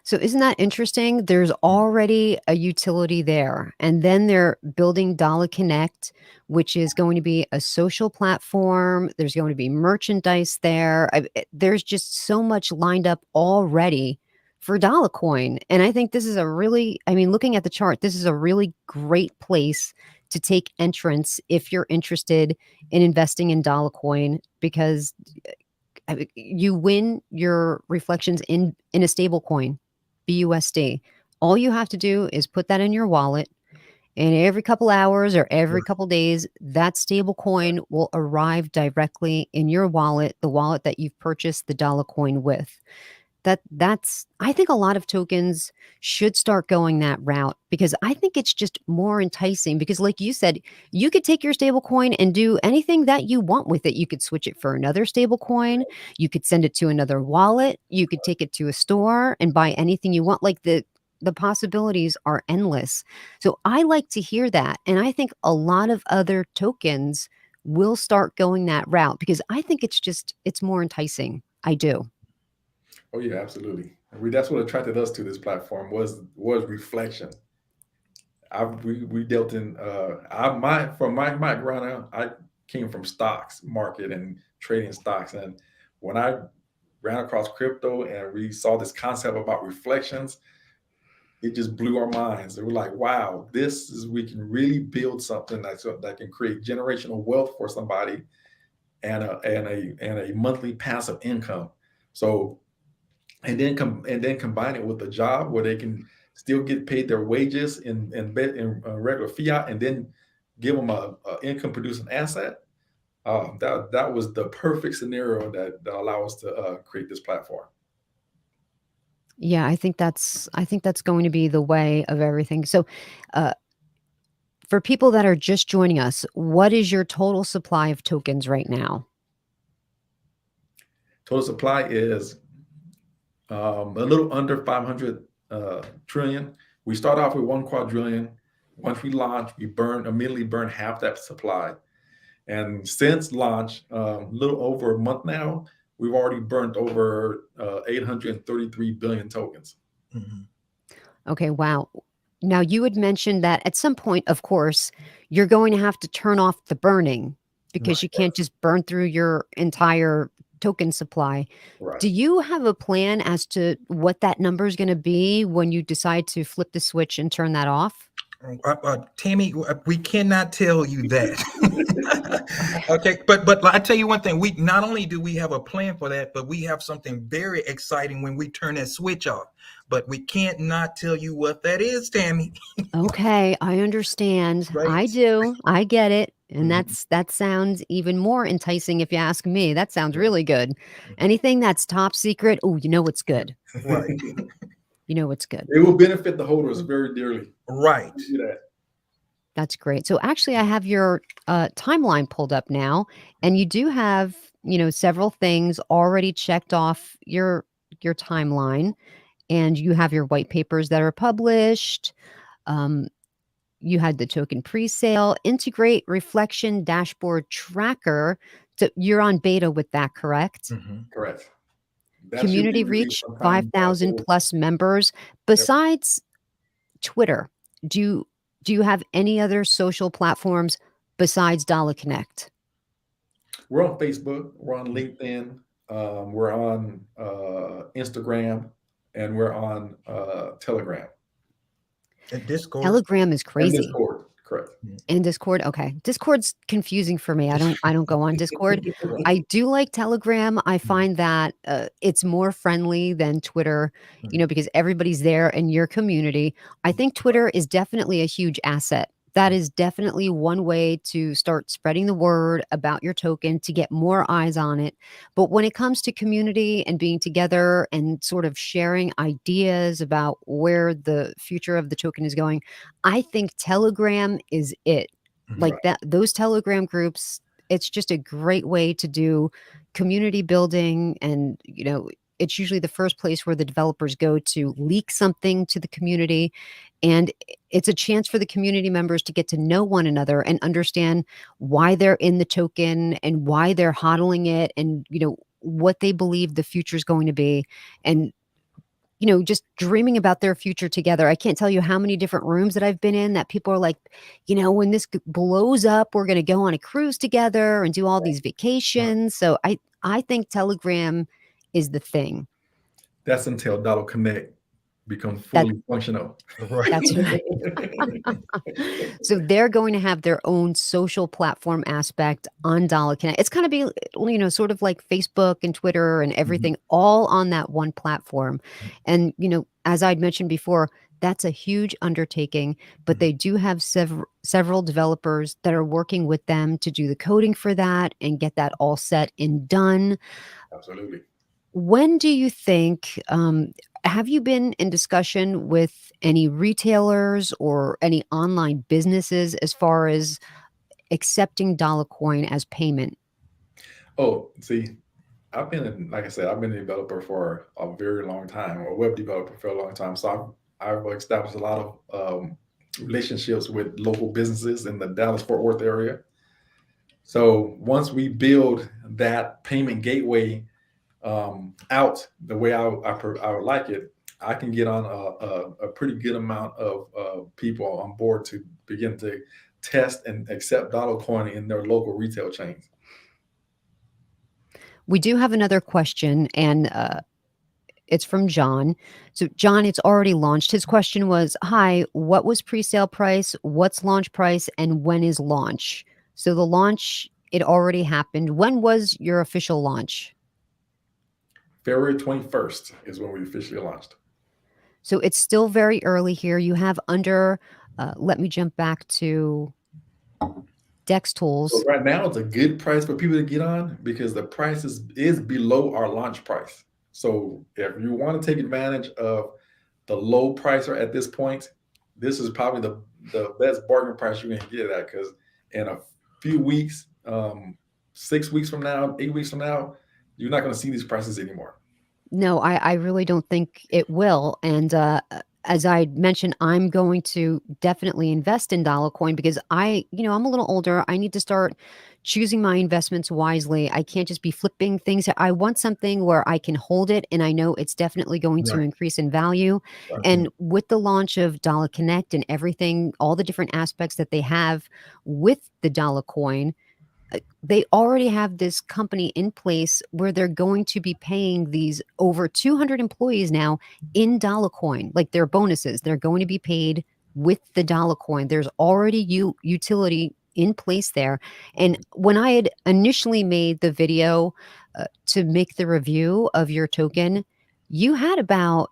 A: So isn't that interesting? There's already a utility there. And then they're building Dollo Connect, which is going to be a social platform. There's going to be merchandise there. There's just so much lined up already for Dollar Coin. And I think this is looking at the chart, this is a really great place to take entrance if you're interested in investing in Dollar Coin because you win your reflections in a stable coin, BUSD. All you have to do is put that in your wallet, and every couple hours or every couple days, that stable coin will arrive directly in your wallet, the wallet that you've purchased the dollar coin with. That's I think a lot of tokens should start going that route because I think it's just more enticing because like you said, you could take your stable coin and do anything that you want with it. You could switch it for another stable coin, you could send it to another wallet, you could take it to a store and buy anything you want. Like the possibilities are endless. So I like to hear that, and I think a lot of other tokens will start going that route because I think it's more enticing. I do.
C: Oh yeah, absolutely. That's what attracted us to this platform was reflection. We dealt in from my background. I came from stocks market and trading stocks, and when I ran across crypto and we saw this concept about reflections, it just blew our minds. They were like, "Wow, we can really build something that can create generational wealth for somebody and a monthly passive income." So and then combine it with a job where they can still get paid their wages in regular fiat, and then give them a income producing asset. That was the perfect scenario that allow us to create this platform.
A: Yeah, I think that's going to be the way of everything. So, uh, for people that are just joining us, what is your total supply of tokens right now?
C: Total supply is a little under 500 trillion. We start off with 1 quadrillion. Once we launch, we immediately burn half that supply. And since launch, a little over a month now, we've already burnt over 833 billion tokens.
D: Mhm.
A: Okay, wow. Now, you had mentioned that at some point, of course, you're going to have to turn off the burning because
D: Right.
A: you can't just burn through your entire token supply.
C: Right.
A: Do you have a plan as to what that number is going to be when you decide to flip the switch and turn that off?
D: Tammy, we cannot tell you that.
A: Okay.
D: Okay, but I tell you one thing: we not only do we have a plan for that, but we have something very exciting when we turn that switch off. But we can't not tell you what that is, Tammy.
A: Okay, I understand. I
D: Right?
A: do. I get it. And
D: Mhm.
A: that sounds even more enticing if you ask me. That sounds
D: Yeah.
A: really good. Anything that's top secret, oh, you know it's good.
D: Right.
A: You know it's good.
C: It will benefit the holders very dearly.
D: Right.
C: Do that.
A: That's great. So actually, I have your timeline pulled up now, and you do have several things already checked off your timeline, and you have your white papers that are published. Um, you had the token pre-sale, integrate reflection dashboard tracker. So you're on beta with that, correct?
D: Mhm.
C: Correct. That should be
A: Community
C: released
A: reach
C: sometime
A: 5,000
C: forward.
A: plus members.
C: Yep.
A: Besides Twitter, do you do you have any other social platforms besides Dollo Connect?
C: We're on Facebook. We're on LinkedIn. We're on Instagram, and we're on Telegram
D: And Discord.
A: Telegram is
C: and
A: crazy.
C: Discord. Correct.
A: And Discord, okay. Discord's confusing for me. I don't go on Discord.
C: Right.
A: I do like Telegram. I
D: Mhm.
A: find that, it's more friendly than Twitter,
D: Mhm.
A: because everybody's there in your community. I think Twitter is definitely a huge asset. That is definitely one way to start spreading the word about your token to get more eyes on it. But when it comes to community and being together and sort of sharing ideas about where the future of the token is going, I think Telegram is it.
D: Mhm.
A: Like that those Telegram groups, it's just a great way to do community building and, it's usually the first place where the developers go to leak something to the community, and it's a chance for the community members to get to know one another and understand why they're in the token and why they're hodling it and, what they believe the future is going to be. And just dreaming about their future together. I can't tell you how many different rooms that I've been in that people are like, when this blows up, we're going to go on a cruise together and do all these vacations. So I think Telegram is the thing.
C: That's until Dollo Connect becomes
A: That
C: fully functional.
D: Right.
A: that's right. So they're going to have their own social platform aspect on Dollar Connect. It's kind of be, sort of like Facebook and Twitter and
D: Mhm.
A: everything all on that one platform. And, as I'd mentioned before, that's a huge undertaking, but
D: Mhm.
A: they do have several developers that are working with them to do the coding for that and get that all set and done.
C: Absolutely.
A: When do you think, have you been in discussion with any retailers or any online businesses as far as accepting Dollar Coin as payment?
C: Oh, see, like I said, I've been a developer for a very long time, or a web developer for a long time. So I've established a lot of relationships with local businesses in the Dallas-Fort Worth area. So once we build that payment gateway out the way I would like it, I can get on a pretty good amount of people on board to begin to test and accept Dollo Coin in their local retail chains.
A: We do have another question, and it's from John. So, John, it's already launched. His question was, hi, what was pre-sale price? What's launch price? And when is launch? So the launch, it already happened. When was your official launch?
C: February 21st is when we officially launched.
A: So it's still very early here. You have under, let me jump back to Dex Tools.
C: So right now, it's a good price for people to get on because the price is below our launch price. So if you want to take advantage of the low pricer at this point, this is probably the best bargain price you're going to get at, because in a few weeks, 6 weeks from now, 8 weeks from now, you're not going to see these prices anymore.
A: No, I really don't think it will. And as I mentioned, I'm going to definitely invest in Dollo Coin because I'm a little older. I need to start choosing my investments wisely. I can't just be flipping things. I want something where I can hold it and I know it's definitely going to
C: Right.
A: increase in value.
C: Right.
A: And with the launch of Dollo Connect and everything, all the different aspects that they have with the Dollo Coin, they already have this company in place where they're going to be paying these over 200 employees now in Dollo Coin, like their bonuses. They're going to be paid with the Dollo Coin. There's already utility in place there. And when I had initially made the video to make the review of your token, you had about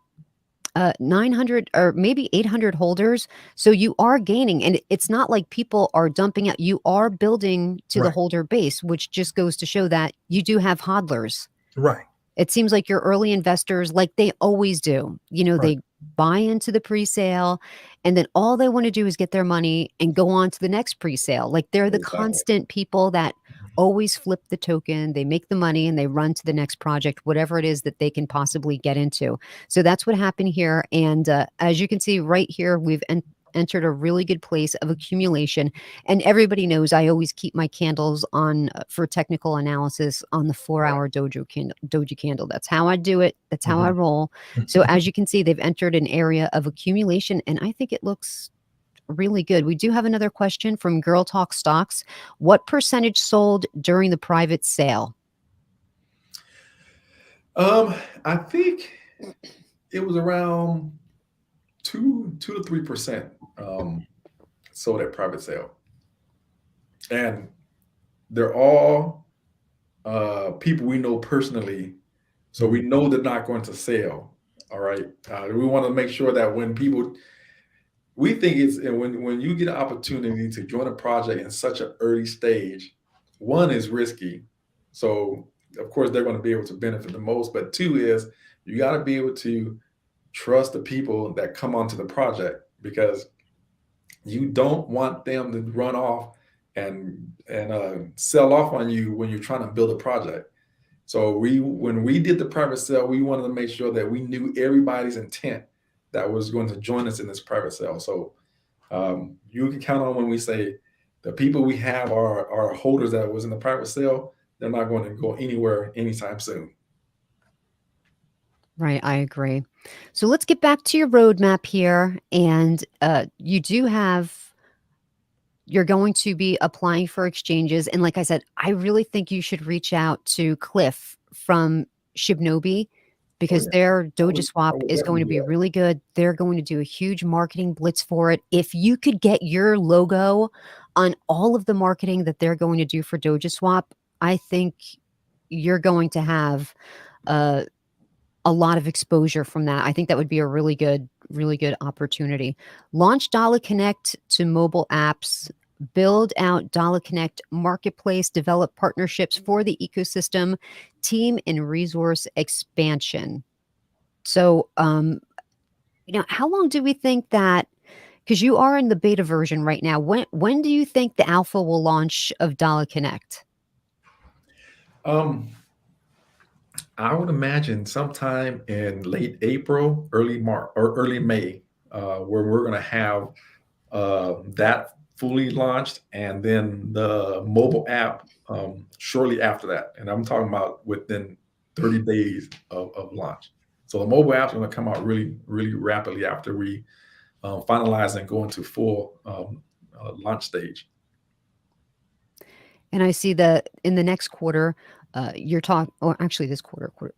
A: 900 or maybe 800 holders. So you are gaining, and it's not like people are dumping out. You are building to the
D: Right.
A: holder base, which just goes to show that you do have hodlers.
D: Right.
A: It seems like your early investors, like they always do,
D: Right.
A: they buy into the pre-sale and then all they want to do is get their money and go on to the next pre-sale. Like they're the
C: Exactly.
A: constant people that always flip the token, they make the money and they run to the next project, whatever it is that they can possibly get into. So that's what happened here. And as you can see right here, we've entered a really good place of accumulation. And everybody knows I always keep my candles on for technical analysis on the 4-hour doji candle. That's how I do it. That's how I roll. So as you can see, they've entered an area of accumulation, and I think it looks really good. We do have another question from Girl Talk Stocks. What percentage sold during the private sale?
C: I think it was around 2 to 3% sold at private sale, and they're all people we know personally, so we know they're not going to sell. All right, we want to make sure that when people, we think it's, and when you get an opportunity to join a project in such an early stage, one is risky, so of course they're going to be able to benefit the most, but two is you got to be able to trust the people that come onto the project, because you don't want them to run off and sell off on you when you're trying to build a project. So when we did the private sale, we wanted to make sure that we knew everybody's intent that was going to join us in this private sale. So you can count on when we say the people we have are holders that was in the private sale, they're not going to go anywhere anytime soon.
A: Right, I agree. So let's get back to your roadmap here. And you're going to be applying for exchanges. And like I said, I really think you should reach out to Cliff from Shibnobi because their Doja Swap is going to be really good. They're going to do a huge marketing blitz for it. If you could get your logo on all of the marketing that they're going to do for Doja Swap, I think you're going to have a lot of exposure from that. I think that would be a really good opportunity. Launch Dollo Connect to mobile apps, build out Dollo Connect marketplace, develop partnerships for the ecosystem, team and resource expansion. So, how long do we think that, because you are in the beta version right now, when do you think the alpha will launch of Dollo Connect?
C: I would imagine sometime in late April, early March, or early May. where we're going to have that fully launched, and then the mobile app shortly after that. And I'm talking about within 30 days of launch. So the mobile app is going to come out really, really rapidly after we finalize and go into full launch stage.
A: And I see that in the next quarter, you're talking, or actually this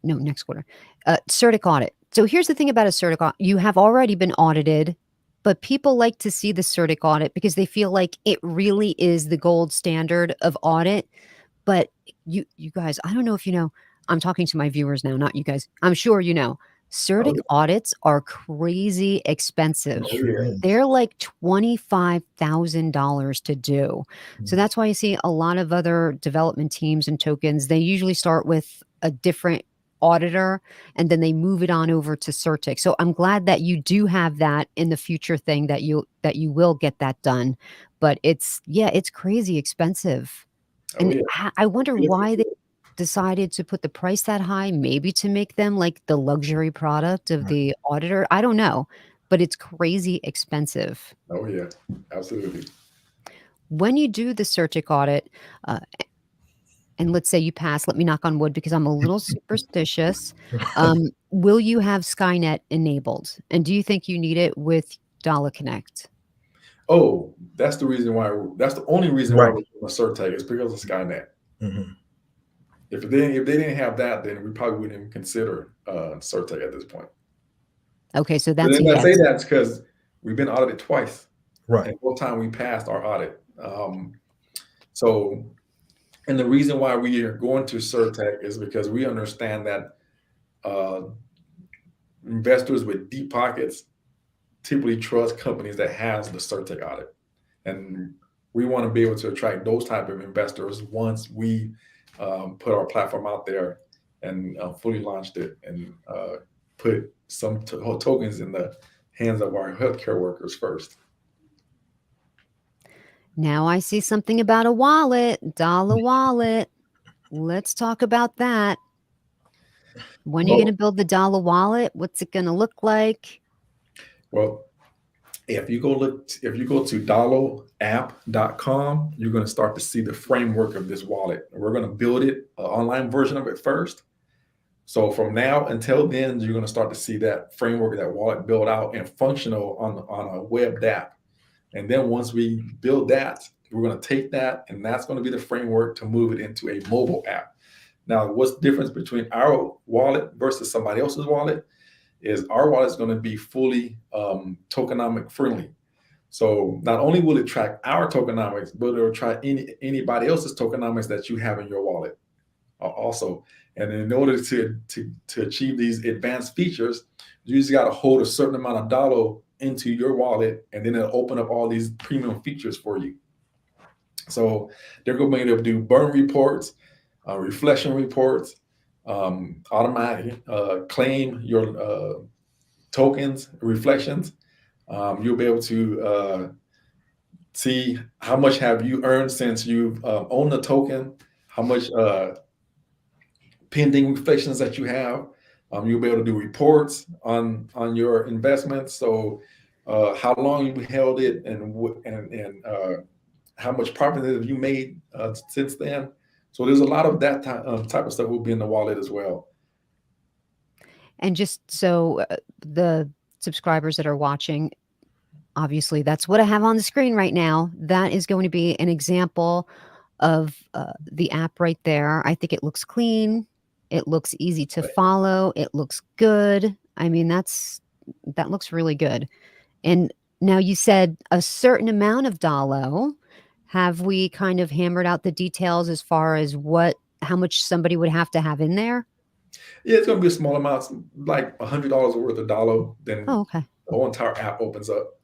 A: next quarter, CERTIC audit. So here's the thing about a CERTIC audit. You have already been audited, but people like to see the CERTIC audit because they feel like it really is the gold standard of audit. But you guys, I don't know if you know, I'm talking to my viewers now, not you guys. I'm sure you know, CERTIC audits are crazy expensive. They're like $25,000 to do. So that's why you see a lot of other development teams and tokens, they usually start with a different auditor and then they move it on over to CERTIC. So I'm glad that you do have that in the future thing, that you will get that done. But it's crazy expensive. And I wonder why they decided to put the price that high, maybe to make them like the luxury product of the auditor. I don't know, but it's crazy expensive.
C: Oh yeah, absolutely.
A: When you do the CERTIC audit, and let's say you pass, let me knock on wood because I'm a little superstitious. Will you have Skynet enabled? And do you think you need it with Dollo Connect?
C: Oh, that's the reason why. That's the only reason why we're doing a CERTIC is because of Skynet. If they didn't have that, then we probably wouldn't even consider CERTIC at this point.
A: Okay, so that's
C: a yes. I say that's because we've been audited twice.
D: Right.
C: And both time we passed our audit. So, and the reason why we are going to CERTIC is because we understand that investors with deep pockets typically trust companies that has the CERTIC audit, and we want to be able to attract those type of investors once we put our platform out there and fully launched it and put some tokens in the hands of our healthcare workers first.
A: Now I see something about a wallet, Dollo wallet. Let's talk about that. When are you going to build the Dollo wallet? What's it going to look like?
C: Well, if you go to dolloapp.com, you're going to start to see the framework of this wallet. We're going to build it, an online version of it first. So from now until then, you're going to start to see that framework, that wallet build out and functional on a web app. And then once we build that, we're going to take that, and that's going to be the framework to move it into a mobile app. Now, what's the difference between our wallet versus somebody else's wallet is our wallet is going to be fully tokenomic friendly. So not only will it track our tokenomics, but it'll track anybody else's tokenomics that you have in your wallet also. And in order to achieve these advanced features, you just got to hold a certain amount of Dollo into your wallet, and then it'll open up all these premium features for you. So they're going to be able to do burn reports, reflection reports, automatic claim your tokens, reflections. You'll be able to see how much have you earned since you've owned the token, how much pending reflections that you have. You'll be able to do reports on your investments. So how long you held it and how much profit have you made since then. So there's a lot of that type of stuff will be in the wallet as well.
A: And just so the subscribers that are watching, obviously that's what I have on the screen right now. That is going to be an example of the app right there. I think it looks clean. It looks easy to follow. It looks good. I mean, that looks really good. And now you said a certain amount of Dollo. Have we kind of hammered out the details as far as how much somebody would have to have in there?
C: Yeah, it's going to be a small amount, like $100 worth of Dollo. Then
A: okay.
C: The whole entire app opens up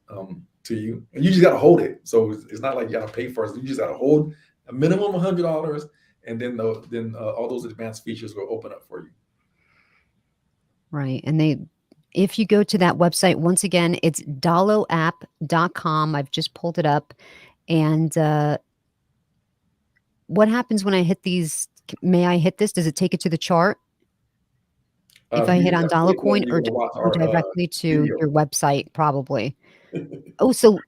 C: to you, and you just got to hold it. So it's not like you got to pay for it. You just got to hold a minimum of $100, and then all those advanced features will open up for you.
A: Right, and if you go to that website, once again, it's dolloapp.com. I've just pulled it up. And what happens when I hit these? May I hit this? Does it take it to the chart? If I hit on
C: You have to
A: Dollo
C: hit one,
A: Coin
C: you're
A: or
C: gonna watch
A: or
C: our
A: directly to
C: video.
A: your website, probably. Oh, so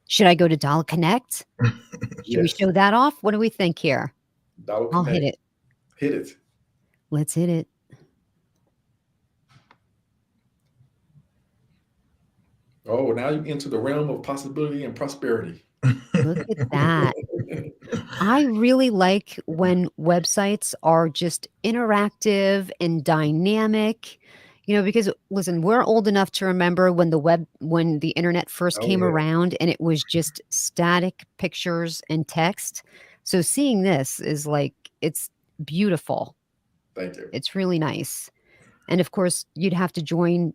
A: should I go to Dollo Connect? Should we
C: Yes,
A: show that off? What do we think here?
C: Dollo
A: I'll hit
C: Connect.
A: it.
C: Hit it.
A: Let's hit it.
C: Oh, now you enter the realm of possibility and prosperity.
A: Look at that. I really like when websites are just interactive and dynamic, because listen, we're old enough to remember when the internet first
C: Oh
A: came
C: yeah,
A: around and it was just static pictures and text. So seeing this is like, it's beautiful.
C: thank you.
A: It's really nice. And of course, you'd have to join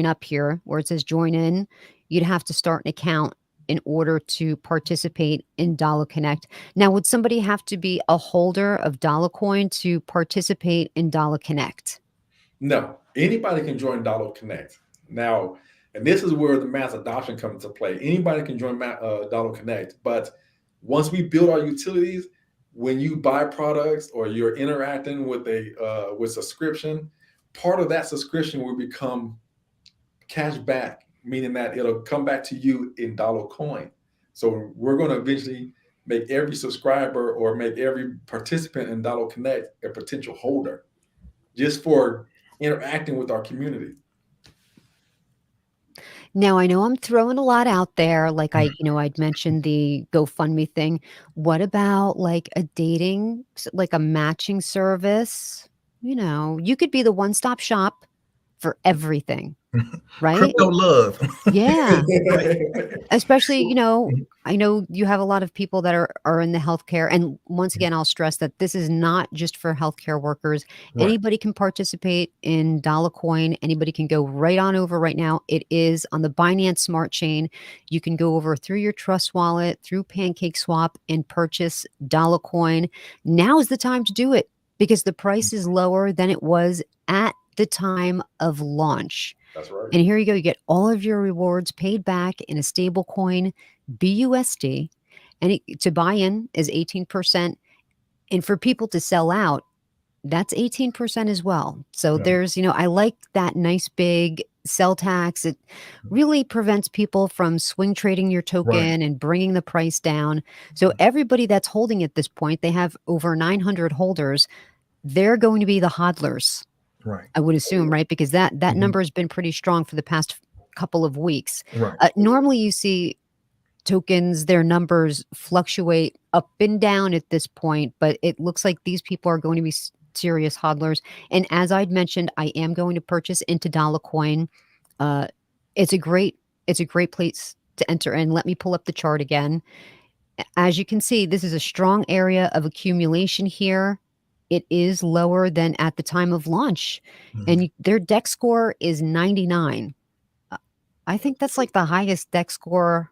A: up here where it says join in. You'd have to start an account in order to participate in Dollo Connect. Now, would somebody have to be a holder of Dollo Coin to participate in Dollo Connect?
C: No, anybody can join Dollo Connect now, and this is where the mass adoption comes into play. Anybody can join Dollo Connect, but once we build our utilities, when you buy products or you're interacting with a with subscription, part of that subscription will become cash back, meaning that it'll come back to you in Dollo Coin. So we're going to eventually make every subscriber or make every participant in Dollo Connect a potential holder, just for interacting with our community.
A: Now, I know I'm throwing a lot out there. Like I'd mentioned the GoFundMe thing. What about like a like a matching service? You could be the one-stop shop for everything, right?
D: Crypto love.
A: Yeah.
D: Right.
A: Especially,
C: So,
A: I know you have a lot of people that are in the healthcare. And once again, I'll stress that this is not just for healthcare workers.
D: Right.
A: Anybody can participate in Dollar Coin. Anybody can go right on over right now. It is on the Binance Smart Chain. You can go over through your Trust Wallet, through Pancake Swap, and purchase Dollar Coin. Now is the time to do it because the price is lower than it was at the time of launch.
C: that's right.
A: And here you go. You get all of your rewards paid back in a stable coin, BUSD. And to buy in is 18%. And for people to sell out, that's 18% as well. So
D: Yeah.
A: there's, I like that nice big sell tax. It really prevents people from swing trading your
D: Right.
A: token and bringing the price down. So everybody that's holding at this point, they have over 900 holders. They're going to be the hodlers.
D: Right.
A: I would assume, right? Because that
D: Mhm.
A: number has been pretty strong for the past couple of weeks.
D: Right.
A: Normally, you see tokens, their numbers fluctuate up and down at this point, but it looks like these people are going to be serious hodlers. And as I'd mentioned, I am going to purchase into Dollar Coin. Uh, it's a great place to enter in. Let me pull up the chart again. As you can see, this is a strong area of accumulation here. It is lower than at the time of launch, and
D: Mhm.
A: their deck score is 99. Uh, I think that's like the highest deck score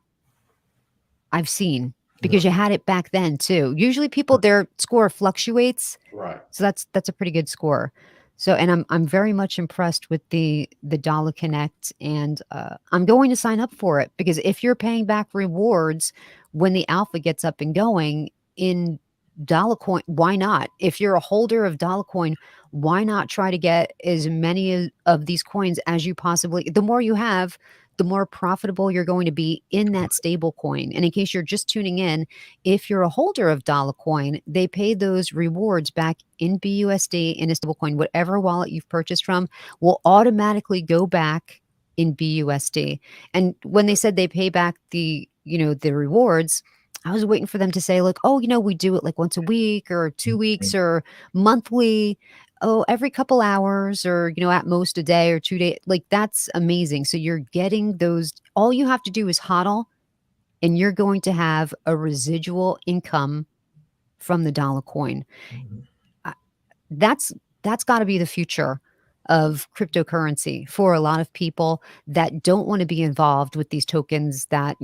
A: I've seen because
D: Right.
A: you had it back then too. Usually people their score fluctuates,
C: Right.
A: so that's a pretty good score. So, and I'm very much impressed with the Dollar Connect, and I'm going to sign up for it because if you're paying back rewards when the alpha gets up and going in Dollar Coin, why not? If you're a holder of Dollar Coin, why not try to get as many of these coins as you possibly? The more you have, the more profitable you're going to be in that stable coin. And in case you're just tuning in, if you're a holder of Dollar Coin, they pay those rewards back in BUSD in a stable coin. Whatever wallet you've purchased from will automatically go back in BUSD. And when they said they pay back the rewards, I was waiting for them to say, like, oh, we do it like once a week or 2 weeks or monthly. Oh, every couple hours or, at most a day or 2 days. Like, that's amazing. So you're getting those. All you have to do is HODL and you're going to have a residual income from the Dollar Coin.
D: Mhm.
A: Uh, That's that's got to be the future of cryptocurrency for a lot of people that don't want to be involved with these tokens that,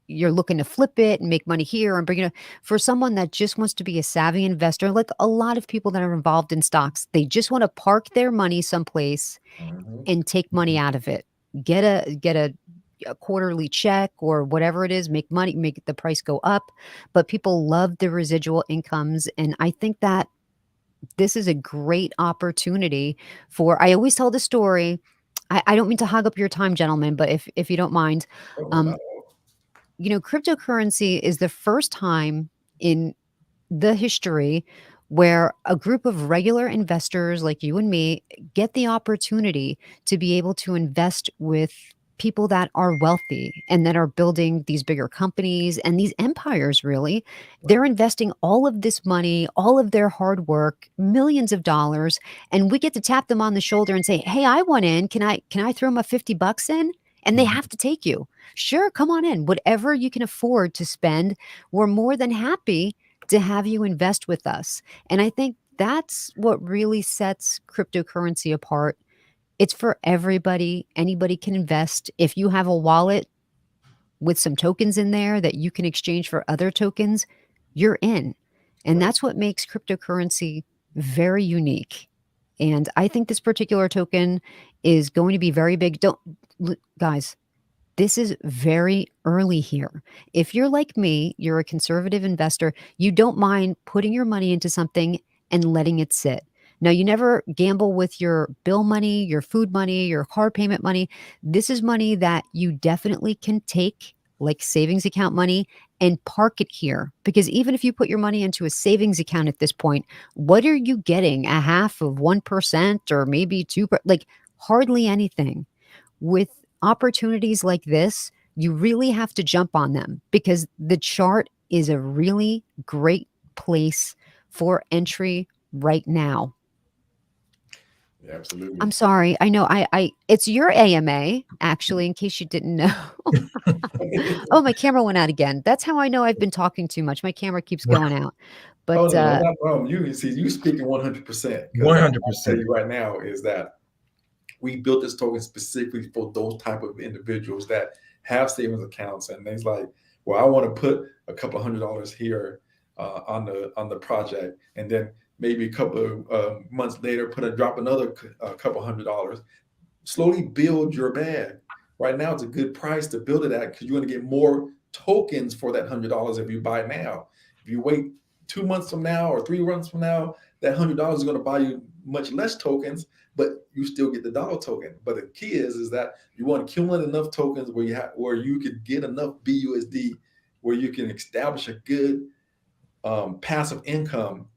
A: you're looking to flip it and make money here and bring it for someone that just wants to be a savvy investor, like a lot of people that are involved in stocks. They just want to park their money someplace
C: Mhm.
A: and take money out of it. Get a quarterly check or whatever it is, make money, make the price go up. But people love the residual incomes. And I think that this is a great opportunity for I always tell the story. I don't mean to hog up your time, gentlemen, but if you don't mind,
C: Oh, no, not
A: um,
C: at all.
A: cryptocurrency is the first time in the history where a group of regular investors like you and me get the opportunity to be able to invest with people that are wealthy and that are building these bigger companies and these empires really. They're investing all of this money, all of their hard work, millions of dollars, and we get to tap them on the shoulder and say, "Hey, I want in. Can I throw my 50 bucks in?" And they
D: Mhm.
A: have to take you. Sure, come on in. Whatever you can afford to spend, we're more than happy to have you invest with us. And I think that's what really sets cryptocurrency apart. It's for everybody. Anybody can invest. If you have a wallet with some tokens in there that you can exchange for other tokens, you're in. And
C: Right.
A: that's what makes cryptocurrency very unique. And I think this particular token is going to be very big. Don't, guys, this is very early here. If you're like me, you're a conservative investor, you don't mind putting your money into something and letting it sit. Now, you never gamble with your bill money, your food money, your car payment money. This is money that you definitely can take, like savings account money, and park it here. Because even if you put your money into a savings account at this point, what are you getting? A half of 1% or maybe 2%? Like hardly anything. With opportunities like this, you really have to jump on them because the chart is a really great place for entry right now.
C: Yeah, absolutely.
A: I'm sorry. I know I it's your AMA, actually, in case you didn't know. Oh, my camera went out again. That's how I know I've been talking too much. My camera keeps
D: Right.
A: going out.
C: Oh,
A: But,
C: no, no, not a problem. You see, you speaking 100%, because I'll tell
D: 100%.
C: you right now is that we built this token specifically for those type of individuals that have savings accounts, and they's like, well, I want to put a couple $100 here on the project, and then maybe a couple of months later, drop another couple $100. Slowly build your bag. Right now, it's a good price to build it at because you're going to get more tokens for that $100 if you buy now. If you wait 2 months from now or 3 months from now, that $100 is going to buy you much less tokens, but you still get the dollar token. But the key is that you want to accumulate enough tokens where you could get enough BUSD where you can establish a good passive income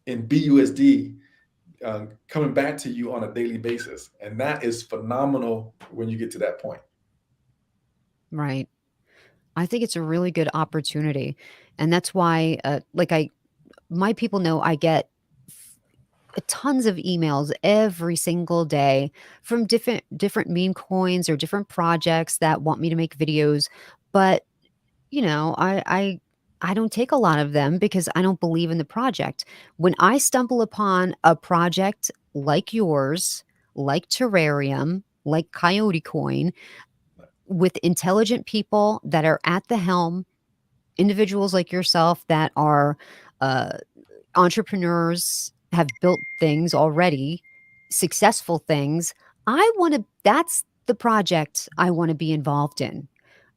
C: in BUSD coming back to you on a daily basis. And that is phenomenal when you get to that point.
A: right. I think it's a really good opportunity. And that's why, my people know I get tons of emails every single day from different meme coins or different projects that want me to make videos. But I don't take a lot of them because I don't believe in the project. When I stumble upon a project like yours, like Terrarium, like Coyote Coin, with intelligent people that are at the helm, individuals like yourself that are uh, entrepreneurs, have built things already, successful things. That's the project I want to be involved in.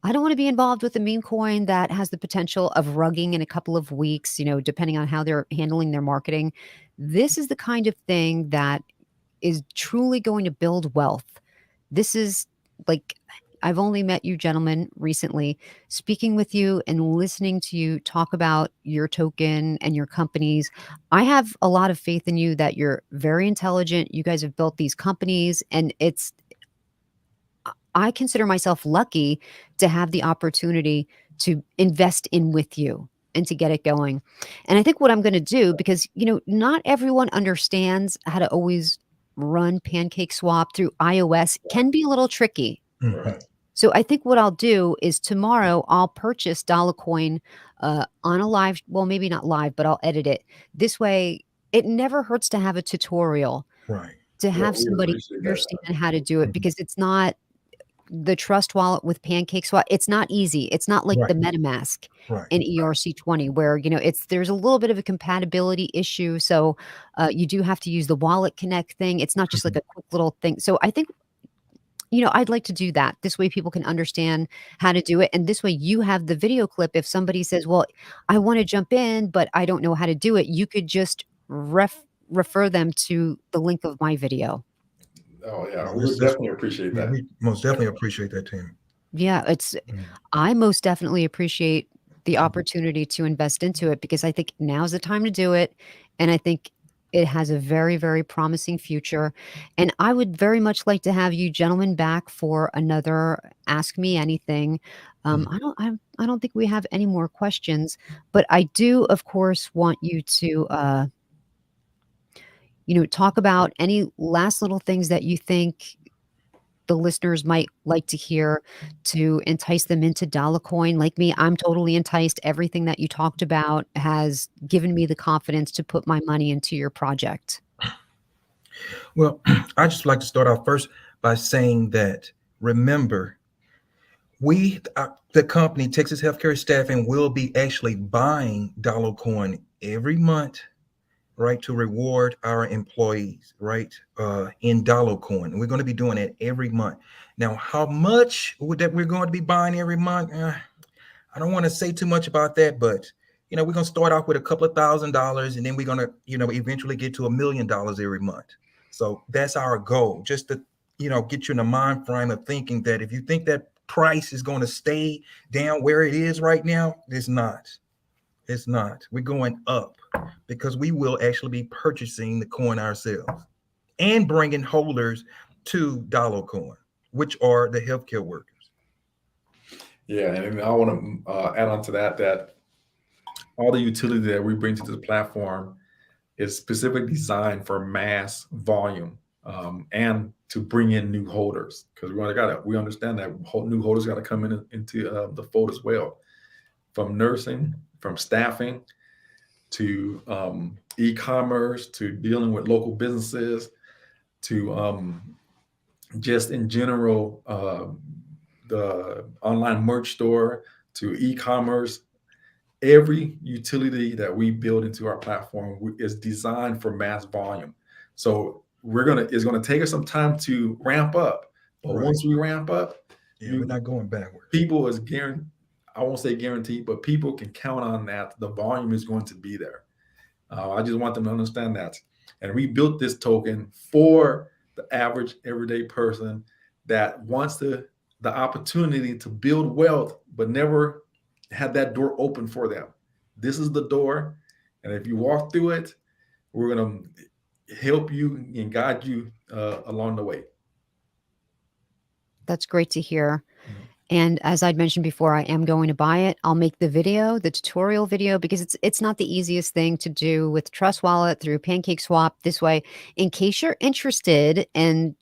A: I don't want to be involved with a meme coin that has the potential of rugging in a couple of weeks, depending on how they're handling their marketing. This is the kind of thing that is truly going to build wealth. This is like, I've only met you gentlemen recently. Speaking with you and listening to you talk about your token and your companies, I have a lot of faith in you that you're very intelligent. You guys have built these companies, and I consider myself lucky to have the opportunity to invest in with you and to get it going. And I think what I'm going to do, because, not everyone understands how to always run Pancake Swap through iOS, can be a little tricky.
D: Mhm.
C: Right.
A: So I think what I'll do is tomorrow I'll purchase Dollo Coin on a live, well, maybe not live, but I'll edit it. This way, it never hurts to have a tutorial,
D: Right.
A: to
C: Yeah,
A: have
C: we
A: somebody
C: appreciate that.
A: understand how to do it,
D: Mhm.
A: because it's not the Trust Wallet with Pancake Swap. It's not easy. It's not like
D: Right.
A: the MetaMask
D: Right.
A: in ERC20 where, there's a little bit of a compatibility issue. So you do have to use the Wallet Connect thing. It's not just like
D: Mhm.
A: a quick little thing. So I think, I'd like to do that. This way people can understand how to do it. And this way you have the video clip. If somebody says, well, I want to jump in, but I don't know how to do it, you could just refer them to the link of my video.
C: Oh yeah,
D: No,
C: we would definitely appreciate
D: yeah,
C: that.
D: we most definitely appreciate that, Tammy.
A: Yeah, I most definitely appreciate the opportunity to invest into it because I think now's the time to do it. And I think it has a very, very promising future. And I would very much like to have you gentlemen back for another Ask Me Anything. I don't think we have any more questions, but I do, of course, want you to, talk about any last little things that you think the listeners might like to hear to entice them into Dollo Coin. Like me, I'm totally enticed. Everything that you talked about has given me the confidence to put my money into your project.
D: Well, I just like to start off first by saying that remember, the company, Texas Healthcare Staffing, will be actually buying Dollo Coin every month, right, to reward our employees, right, in Dollo Coin. And we're going to be doing it every month. Now, how much would that we're going to be buying every month? I don't want to say too much about that, but we're going to start off with a couple of $1,000s, and then we're going to, eventually get to $1 million every month. So that's our goal, just to, get you in the mind frame of thinking that if you think that price is going to stay down where it is right now, it's not. It's not. We're going up because we will actually be purchasing the coin ourselves and bringing holders to Dollo Coin, which are the healthcare workers.
C: Yeah, and I want to add on to that all the utility that we bring to this platform is specifically designed for mass volume and to bring in new holders because we understand that new holders got to come into the fold as well, from nursing, from staffing, to e-commerce, to dealing with local businesses, to just in general the online merch store, to e-commerce. Every utility that we build into our platform is designed for mass volume. So it's gonna take us some time to ramp up, but
D: Right.
C: once we ramp up,
D: We're not going backwards.
C: people is guaranteed. I won't say guaranteed, but people can count on that. The volume is going to be there. I just want them to understand that. And we built this token for the average everyday person that wants the opportunity to build wealth, but never had that door open for them. This is the door. And if you walk through it, we're going to help you and guide you along the way.
A: That's great to hear. And as I'd mentioned before, I am going to buy it. I'll make the video, the tutorial video, because it's not the easiest thing to do with Trust Wallet through PancakeSwap this way. In case you're interested, and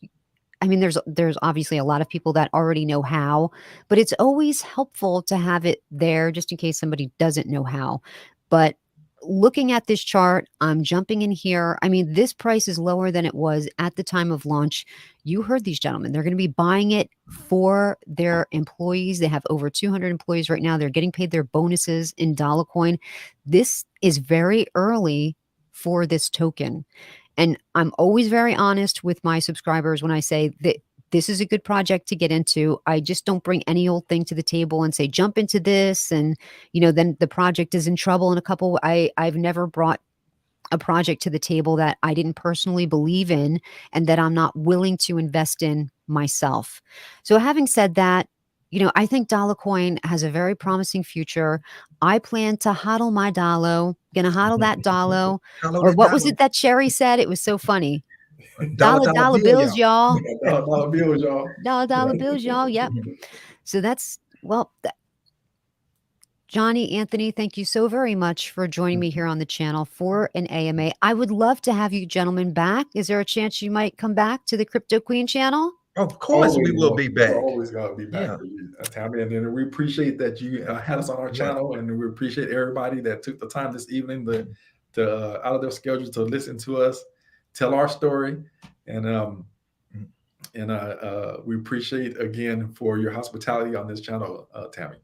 A: I mean, there's obviously a lot of people that already know how, but it's always helpful to have it there just in case somebody doesn't know how. But looking at this chart, I'm jumping in here. I mean, this price is lower than it was at the time of launch. You heard these gentlemen. They're going to be buying it for their employees. They have over 200 employees right now. They're getting paid their bonuses in Dollo Coin. This is very early for this token. And I'm always very honest with my subscribers when I say that this is a good project to get into. I just don't bring any old thing to the table and say, jump into this. And, then the project is in trouble in a couple. I've never brought a project to the table that I didn't personally believe in and that I'm not willing to invest in myself. So having said that, I think Dollo Coin has a very promising future. I plan to hodl my Dollo, gonna hodl that Dollo.
D: Hello,
A: Or
D: that
A: what was
D: dollar.
A: it that Sherry said? It was so funny.
D: Dollar
A: Dollar
D: bill,
A: bills,
D: y'all.
A: y'all.
C: Dollar bills, y'all.
A: Dollar bills, y'all. Yep. So that's, well, Johnny, Anthony, thank you so very much for joining me here on the channel for an AMA. I would love to have you gentlemen back. Is there a chance you might come back to the Crypto Queen channel?
D: Of course, we will be back.
C: We're always going to be back
D: Yeah.
C: for you, Tammy. And then we appreciate that you had us on our channel, and we appreciate everybody that took the time this evening to out of their schedule to listen to us tell our story. And we appreciate again for your hospitality on this channel, Tammy.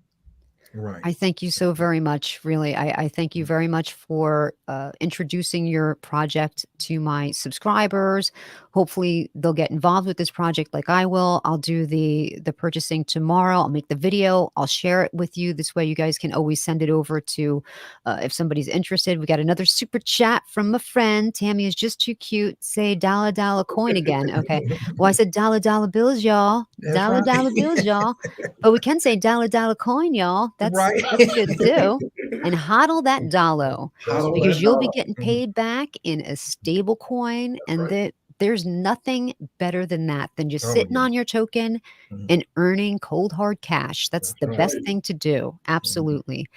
D: Right.
A: I thank you so very much. Really, I thank you very much for introducing your project to my subscribers. Hopefully, they'll get involved with this project like I will. I'll do the purchasing tomorrow. I'll make the video. I'll share it with you. This way, you guys can always send it over to if somebody's interested. We got another super chat from a friend. Tammy is just too cute. Say dollar coin again. Okay. Well, I said dollar bills, y'all.
D: That's right.
A: Dollar bills, y'all. But we can say dollar coin, y'all.
D: Right.
A: That's good too. And hodl that dollo
D: That's
C: Hodl
A: because
C: that
D: right.
A: you'll be
C: dollar.
A: getting
D: Mhm.
A: paid back in a stable coin.
C: That's
A: And
C: right.
A: there's nothing better than that, than just
D: Oh,
A: sitting
D: yeah.
A: on your token
D: Mhm.
A: and earning cold hard cash. That's
D: That's
A: the
D: right.
A: best thing to do.
D: Mhm.
A: Absolutely.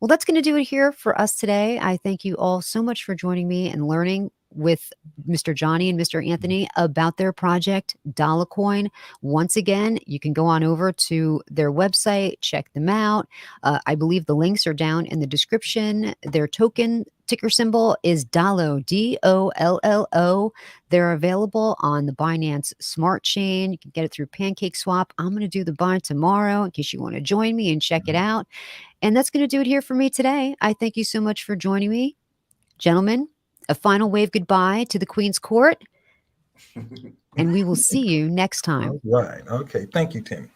A: Well, that's going to do it here for us today. I thank you all so much for joining me and learning with Mr. Johnny and Mr. Anthony about their project, Dollo Coin. Once again, you can go on over to their website, check them out. I believe the links are down in the description. Their token ticker symbol is Dollo, DOLLO. They're available on the Binance Smart Chain. You can get it through PancakeSwap. I'm going to do the buy tomorrow in case you want to join me and check it out. And that's going to do it here for me today. I thank you so much for joining me. Gentlemen, a final wave goodbye to the Queen's Court, and we will see you next time.
D: All right. Okay. Thank you, Timmy.